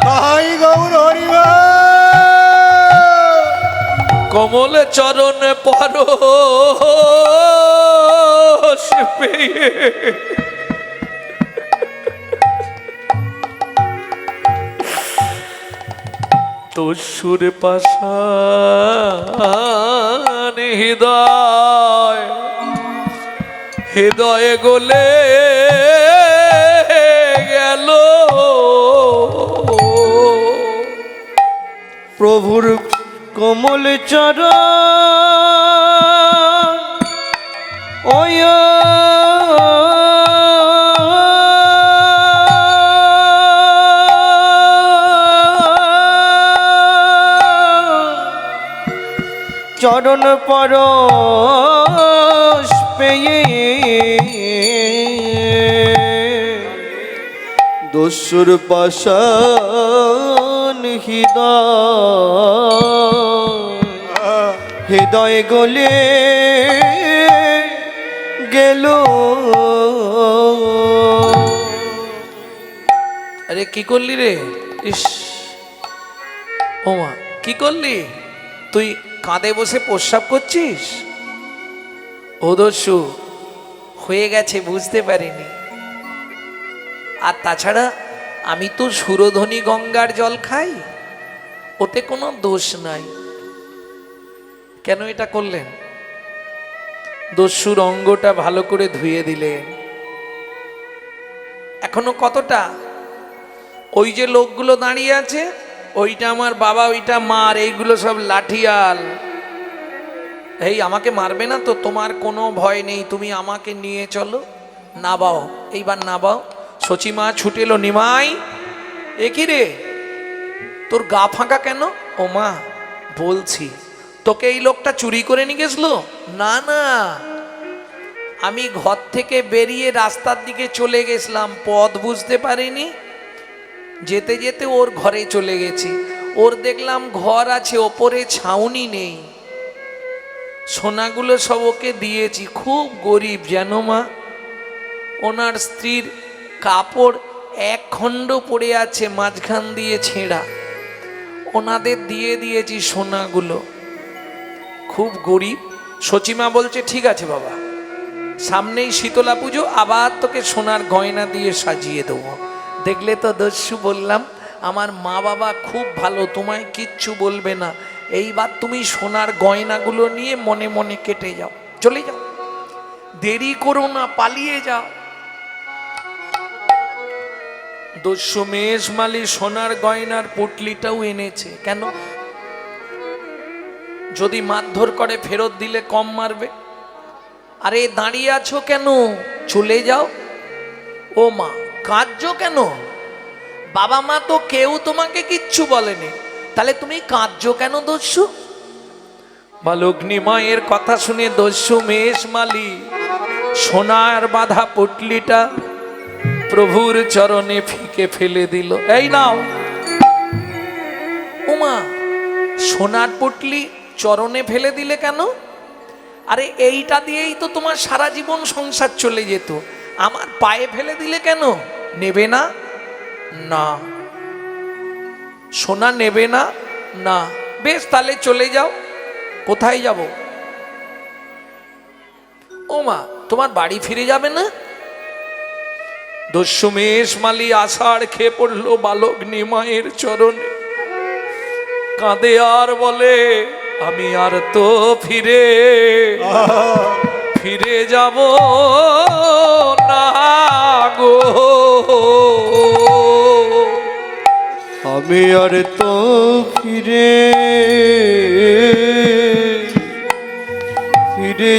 তাই গৌর হরিবা, কমল চরণ পরশ পেয়ে দস্যুর পাষাণ হৃদয়, হৃদয়ে গলে গেল, প্রভুর কমল চরণ ওয় চরণ পরশ পেয়ে দস্যুর পাষাণ হৃদয় গলে গেল। আরে কি করলি রে? ইস, ওমা কি করলি তুই? কাঁধে বসে প্রস্রাব করছিস? ও দস্যু, হয়ে গেছে বুঝতে পারিনি। আর তাছাড়া আমি তো সুরধনী গঙ্গার জল খাই, ওতে কোনো দোষ নাই। কেন এটা করলেন? দস্যুর অঙ্গটা ভালো করে ধুয়ে দিলেন। এখনো কতটা? ওই যে লোকগুলো দাঁড়িয়ে আছে, ওইটা আমার বাবা, ওইটা মার, এইগুলো সব লাঠিয়াল। এই আমাকে মারবে না তো, তোমার কোনো ভয় নেই, তুমি আমাকে নিয়ে চলো। নাবাও, এইবার নাবাও। সচিমা ছুটে এলো, নিমাই এ কি রে, তোর গা ফাঁকা কেন? ও মা বলছি, তোকে এই লোকটা চুরি করে নিয়ে গেছলো? না না, আমি ঘর থেকে বেরিয়ে রাস্তার দিকে চলে গেছিলাম, পথ বুঝতে পারিনি, যেতে যেতে ওর ঘরে চলে গেছি। ওর দেখলাম ঘর আছে, ওপরে ছাউনি নেই, সোনাগুলো সব ওকে দিয়েছি। খুব গরিব যেন মা। ওনার স্ত্রীর কাপড় এক খণ্ড পড়ে আছে, মাঝখান দিয়ে ছেঁড়া, ওনাদের দিয়ে দিয়েছি সোনাগুলো। খুব গরিব। সচিমা বলছে ঠিক আছে বাবা, সামনেই শীতলা পুজো, আবার তোকে সোনার গয়না দিয়ে সাজিয়ে দেবো। দেখলে তো দস্যু, বললাম আমার মা বাবা খুব ভালো, তোমায় কিচ্ছু বলবে না, এইবার তুমি সোনার গয়নাগুলো নিয়ে মনে মনে কেটে যাও, চলে যাও, দেরি করো না, পালিয়ে যাও। দস্যু মেষমালি সোনার গয়নার পুটলিটাও এনেছে। কেন? যদি মারধর করে ফেরত দিলে কম মারবে। আরে দাঁড়িয়ে আছো কেন, চলে যাও। ও মা কাঁদছো কেন? বাবা মা তো কেউ তোমাকে কিচ্ছু বলেনি, তাহলে তুমি কাঁদছো কেন দস্যু? বালগ্নি মায়ের কথা শুনে দস্যু মেষমালি সোনার বাঁধা পুটলিটা প্রভুর চরণে ফিকে ফেলে দিল। এই নাও। ওমা, সোনার পুটলি চরণে ফেলে দিলে কেন? আরে এইটা দিয়েই তো তোমার সারা জীবন সংসার চলে যেত, আমার পায়ে ফেলে দিলে কেন? নেবে না? না। সোনা নেবে না? না। বেশ তাহলে চলে যাও। কোথায় যাব? ও মা, তোমার বাড়ি ফিরে যাবে না? দস্যু মেষমালি আষাঢ় খেয়ে পড়লো বালগ্নি মায়ের চরণে, কাঁদে আর বলে আমি আর তো ফিরে যাব না গো, আমি আর তো ফিরে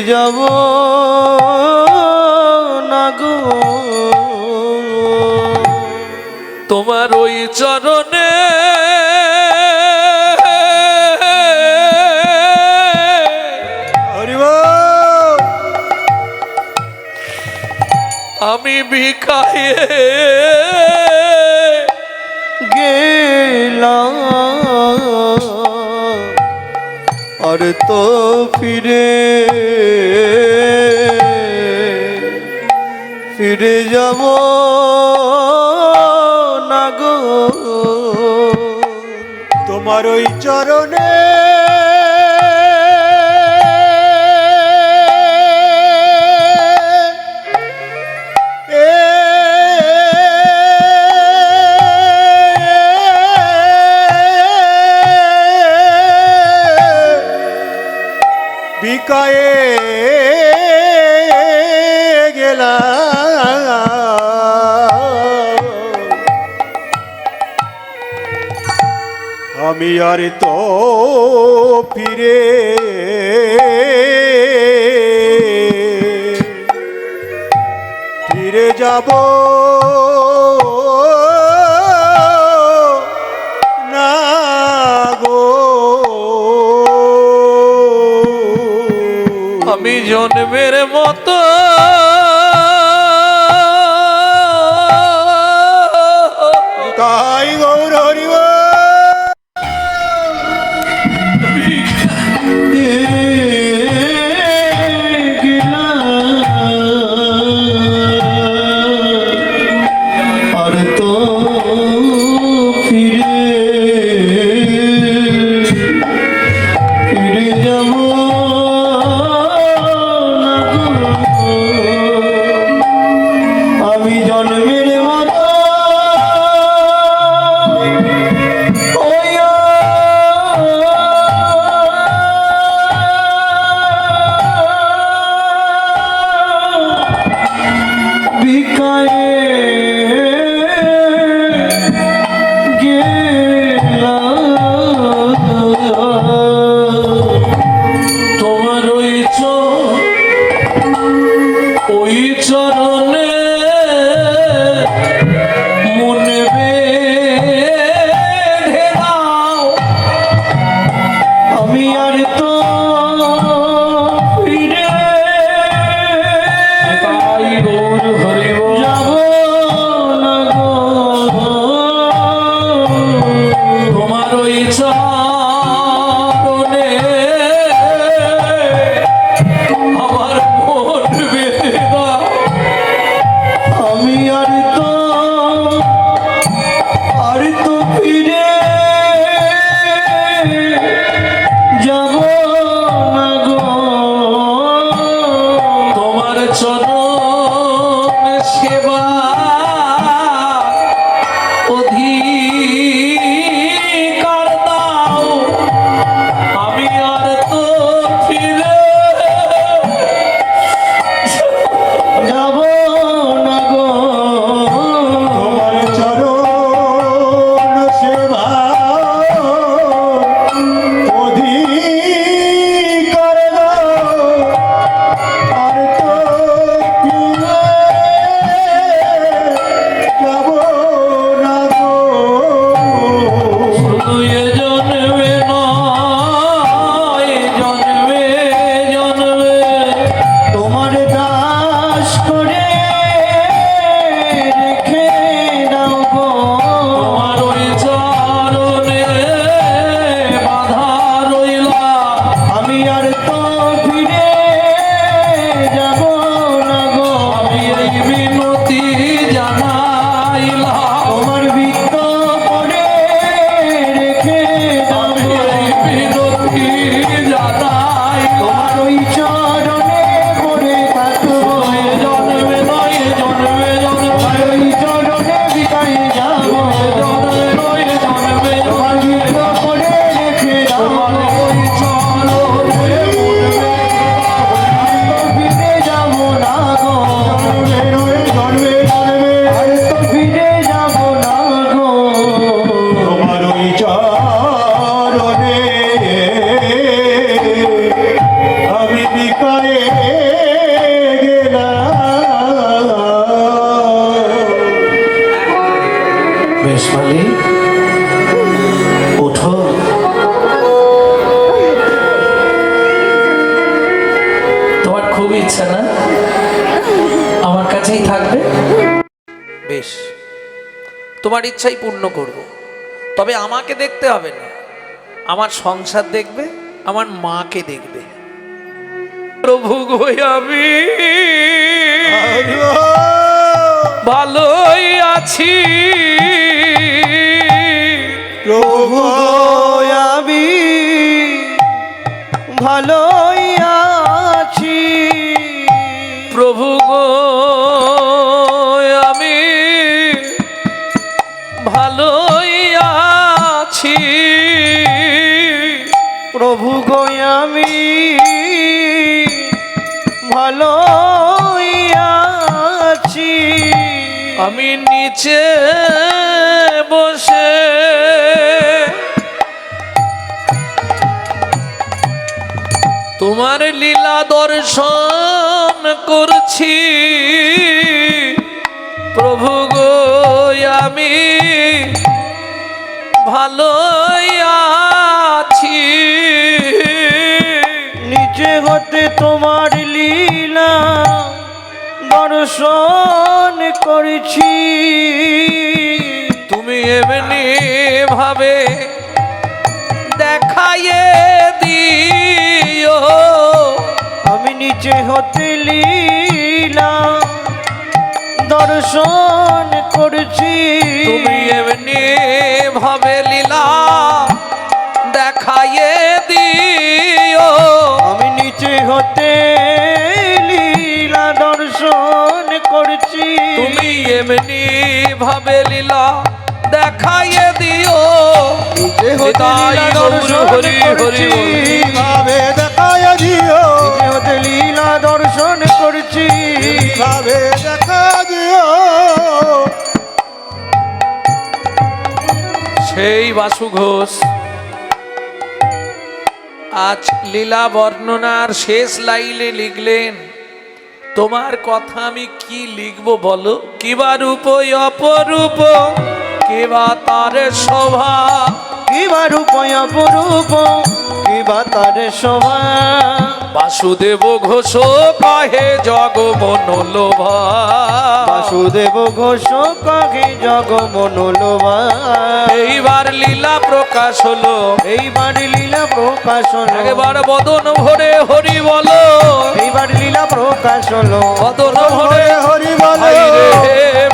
যাব না গো, তোমার ওই চরণে আমি ভিখায়ে গেলাম, আর তো ফিরে যাব না গো, তোমার ওই চরণে বিকায়ে গেলাম, আমি আর তো ফিরে যাব না গো, আমি জন্মের মতো তাই গৌর হরিব আর তো ফিরে যাব না গো। আর তো ফিরে যাব না গো। তোমার চরণ সেবা অধিকার দাও, আমি আর তো ফিরে যাব না গো। তোমার চরণ সেবা অধিকার দাও, আর তো ফিরে যাব না গো। শুধু এ জন্মে নয়, জন্মে জন্মে তোমার দাস করে রেখে দাও গো। তোমার ওই চরণে বাধা রইলা, আমি আর তো ফিরে যাব না গো। আমি এই বিনতি জানাইলাম, তোমার বৃত্ত করে রেখে দাও আমি গো। এই বিনতি জানাইলাম। তোমার ওই চরণে পড়ে থাকো। এ জন্মে নয়, জন্মে জন্মে ওই চরণে বিদায় যাব। জন্মে নয়, জন্মে তোমার বৃত্ত করে রেখে দাও তোমার গো। ওই চরণে ফিরে যাব না গো। জন্মে জন্মে আর তো ফিরে যাব না গো। তোমার ওই চরণে আমি বিকায়ে গেলাম। বেশ মালিক, ওঠো। তোমার খুব ইচ্ছা না আমার কাছেই থাকবে? বেশ, তোমার ইচ্ছাই পূর্ণ করব। তবে আমাকে দেখতে হবে না, আমার সংসার দেখবে, আমার মাকে দেখবে। প্রভু গো, আমি ভালোই আছি, প্রভু গো, আমি ভালোই আছি। প্রভু গো, আমি ভালোই আছি, প্রভু গো, আমি ভালোই আছি। আমি নিচে বসে তোমার লীলা দর্শন করছি, প্রভু গো, আমি ভালোই আছি। নিচে হতে তোমার লীলা দর্শন করেছি। তুমি এমনি ভাবে দেখাইয়ে দিও, আমি নিচে হতে লীলা দর্শন করেছি। তুমি এমনি ভাবে লীলা দেখাইয়ে দিও, আমি নিচে হতে লীলা দর্শন করছি। তুমি এমনি ভাবে লীলা দেখাইয়ে দিও। নিচে হতে লীলা দর্শন হরি হরি করছি। ভাবে দেখায় দিও, নিচে হতে লীলা দর্শন করছি। ভাবে দেখা দিও। সেই বাসু ঘোষ আজ লীলা বর্ণনার শেষ লাইনে লিখলেন, তোমার কথা আমি কি লিখব বলো, কিবা রূপ অপরূপ, কিবা তার শোভা, কিবা রূপ অপরূপ, কিবা তার শোভা। বাসুদেব ঘোষ কহে জগ মনোলোভা, বাসুদেব ঘোষ কহে জগ মনোলোভা। এইবার লীলা প্রকাশ হলো, এইবার লীলা প্রকাশ হলো। একবার বদন ভরে হরি বলো, এইবার লীলা প্রকাশ হলো। বদন ভরে হরি বলে হাই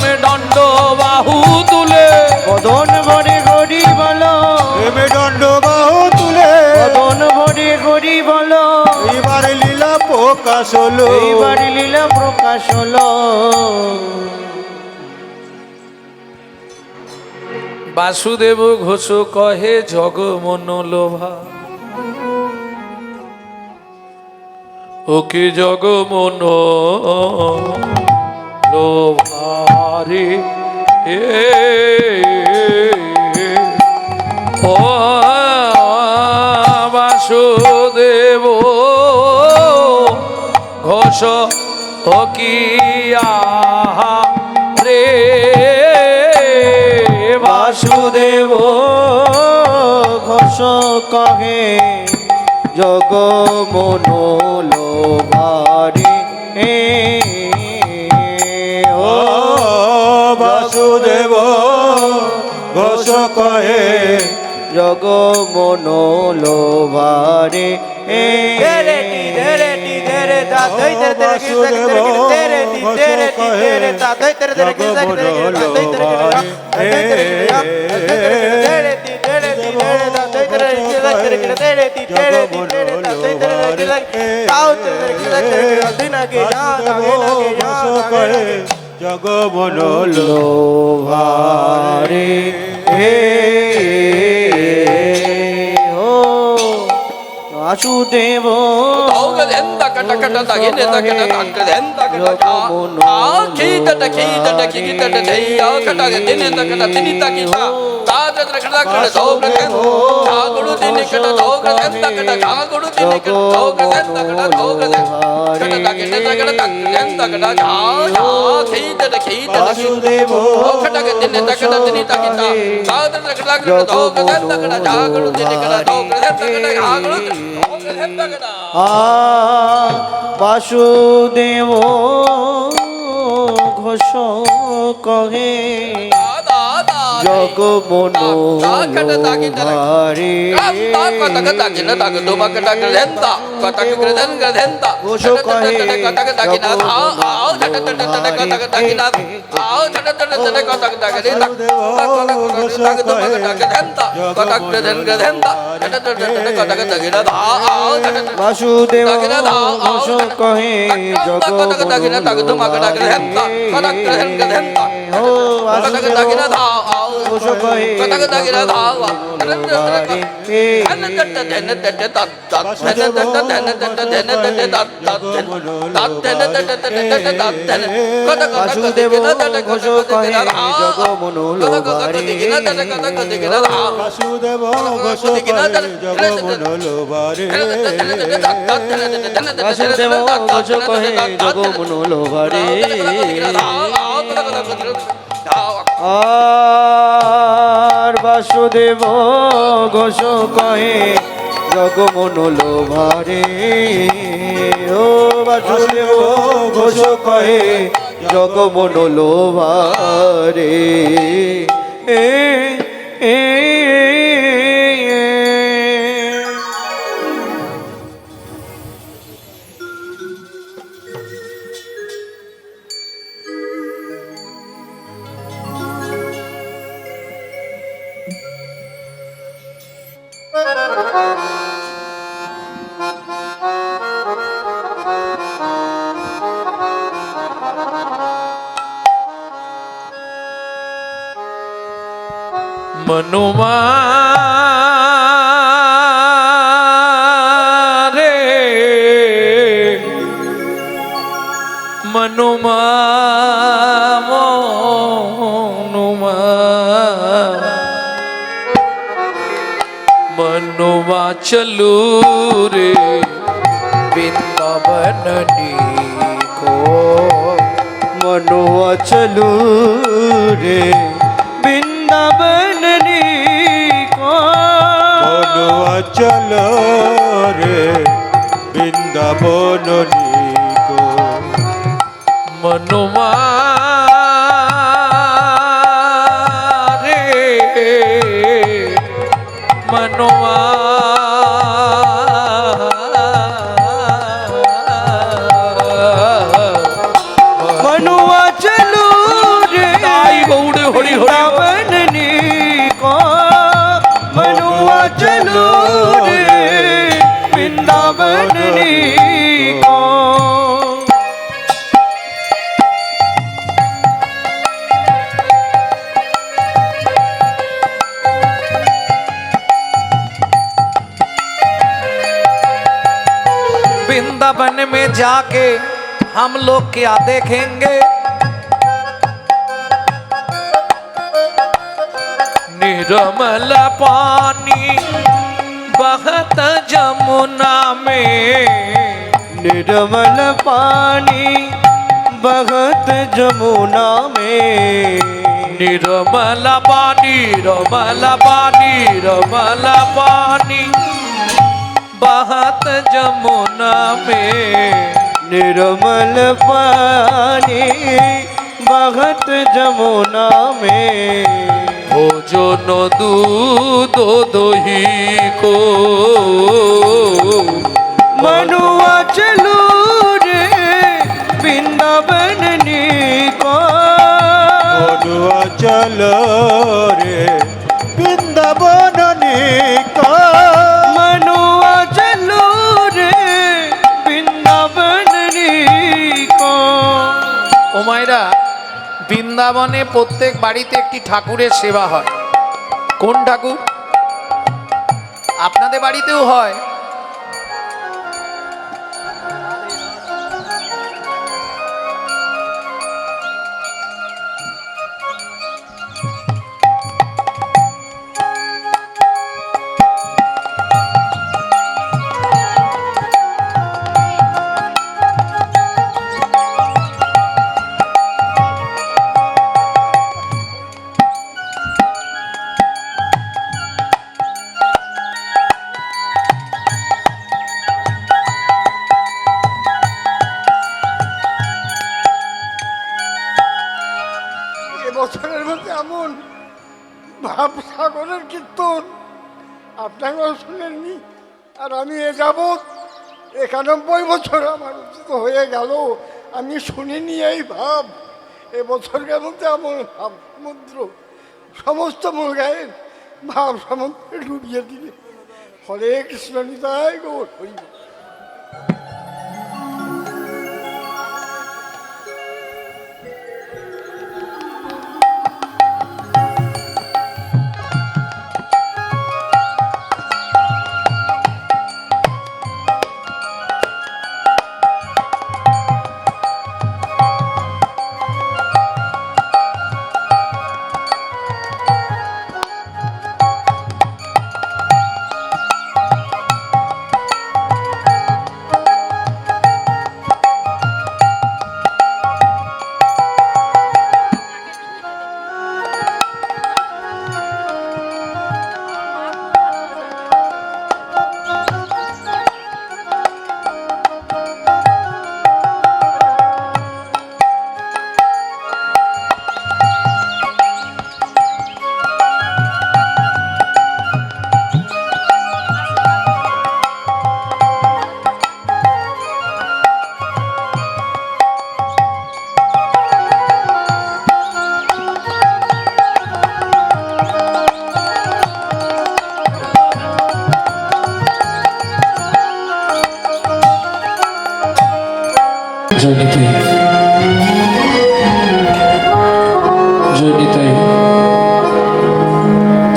রে দণ্ড বাহু তুলে, বদন প্রকাশ হলো এইবার লীলা প্রকাশ হলো। বাসুদেব ঘোষ কহে জগ মন লোভা, ওকে জগ মন লোভারে ও বাসুদেব ঘোষ ও কিয়া রে বাসুদেব ঘোষ কহে জগ মন লোভারে ও বাসুদেব ঘোষ কহে জগ মন লোভারে জগ মন লোভারে ও বাসুদেব বাসুদেব ঘোষ কহে জগ মন লোভারে ঘোষ কহে বাসুদেব ঘোষ কহে জগ ও বাসুদেব ঘোষ কহে বাসুদেব ঘোষ কহে জগ মন লোভারে বাসুদেব ঘোষ কহে জগ মন লোভারে বাসুদেব ঘোষ কহে জগ মন লোভারে আর বাসুদেব ঘোষ কহে জগ মন লোভারে ও বাসুদেব ঘোষ কহে জগ মন লোভারে मनुमा रे मनुमा मनुमा मनुमा चलू रे वृंदावन को मनुआ चलू रे वृंदावन को मनुआ चलो रे वृंदावन को मनुमा रे मनुआ मनुआ चलू रे गौड़ हरि वृंदावन को मनुआ चलू रे वृंदावन को वृंदावन में जाके हम लोग क्या देखेंगे? निर्मल पानी बहत जमुना में, निर्मल पानी बहत जमुना में, निर्मल पानी रमल पानी रमल पानी बहत जमुना में, निर्मल पानी बहत जमुना में। भोजन दूध दही को मनुआ चलू रे वृंदावन को, मनुआ चलो रे वृंदावन को, मनुआ चलू रे वृंदावन को। ও মায়েরা, বৃন্দাবনে প্রত্যেক বাড়িতে একটি ঠাকুরের সেবা হয়। কোন ঠাকুর? আপনাদের বাড়িতেও হয়। এবছরের মধ্যে এমন ভাবসাগরের কীর্তন আপনারাও শুনেননি। আর আমি এ যাবৎ 91 বছর আমার উচিত হয়ে গেল, আমি শুনিনি এই ভাব। এবছরের মধ্যে এমন ভাব সমুদ্র, সমস্ত মূল গায়ের ভাব সমুদ্রে ডুবিয়ে দিলে। হরে কৃষ্ণ, নিতাই গৌর হরি বল।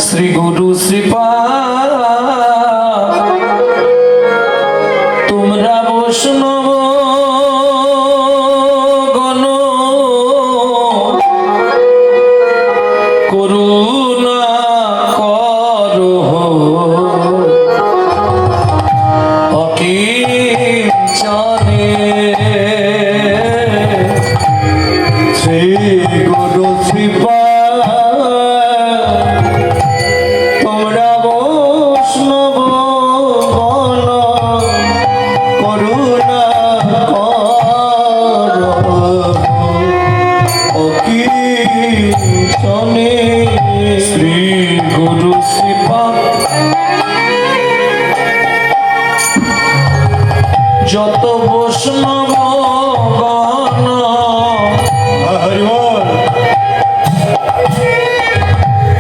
শ্রী গুরু শ্রীপাদ তোমরা বৈষ্ণব গণ করুণা করো অকিঞ্চনে। শ্রী গুরু শ্রীপাদ তোমরা বৈষ্ণব গণ করুণা করো অকিঞ্চনে। শ্রী গুরু শ্রীপাদ যত বৈষ্ণব গণ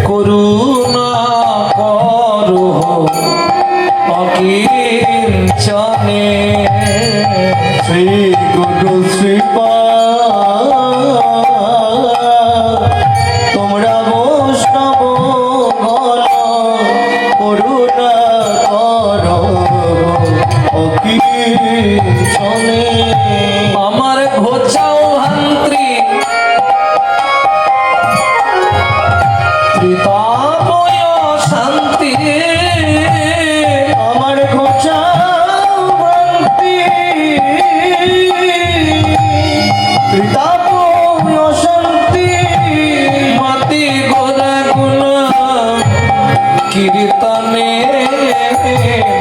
করুণা করো অকিঞ্চনে। শ্রী গুরু শ্রীপাদ তোমরা বৈষ্ণব গণ করুণা করো অকিঞ্চনে। ত্রিতাপয় শান্তি আমার ঘোচাও ভ্রান্তি ত্রিতাপয় শান্তি মতি গোরা গুণ কীর্তনে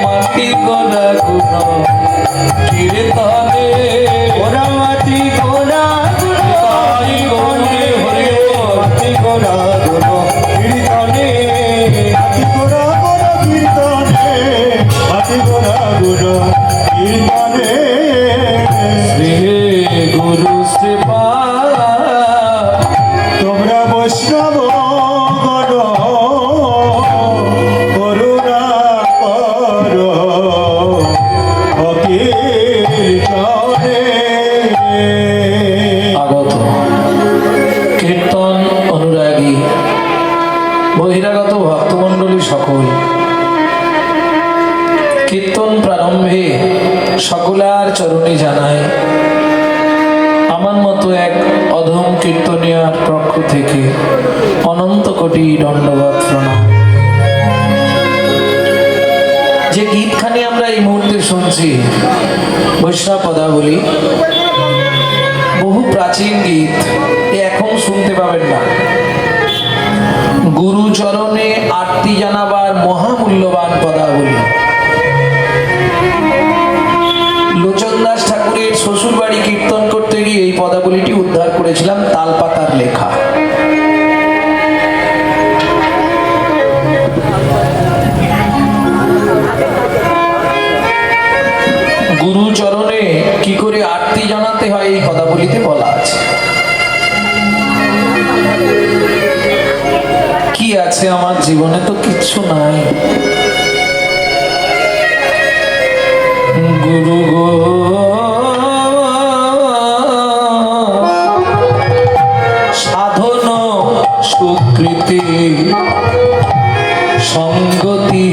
মতি গোরা গুণ কীর্তনে ওরা মাটি গোরা তাই গৌরে হরি বল। মাটি গোরা গুলো কীর্তনে মাটি গোরা গোরা কীর্তনে মাটি গোরা গুলো কীর্তনে শ্রী গুরু শ্রীপা তোমরা বৈষ্ণব গণ করুণা কর অকীর্তনে আগত কীর্তন অনুরাগী বহিরাগত ভক্তমণ্ডলী সকল, কীর্তন প্রারম্ভে সকলার চরণে জানায় আমার মতো এক অধম কীর্তনিয়ার পক্ষ থেকে অনন্ত কোটি দণ্ডবত প্রণাম। যে গীতখানি আমরা এই মুহূর্তে শুনছি বৈষ্ণব পদাবলী, বহু প্রাচীন গীত, এখন শুনতে পাবেন না। গুরুচরণে আরতি জানাবার মহামূল্যবান পদাবলী। লোচন দাস ঠাকুরের শ্বশুর বাড়ি কীর্তন করতে গিয়ে এই পদাবলীটি উদ্ধার করেছিলাম, তালপাতার লেখা। গুরুচরণে কি করে আরতি জানাতে হয় এই পদাবলীতে বলা আছে। কি আছে আমার জীবনে? তো কিচ্ছু নাই। গুরু গো সাধন সুকৃতি সঙ্গতি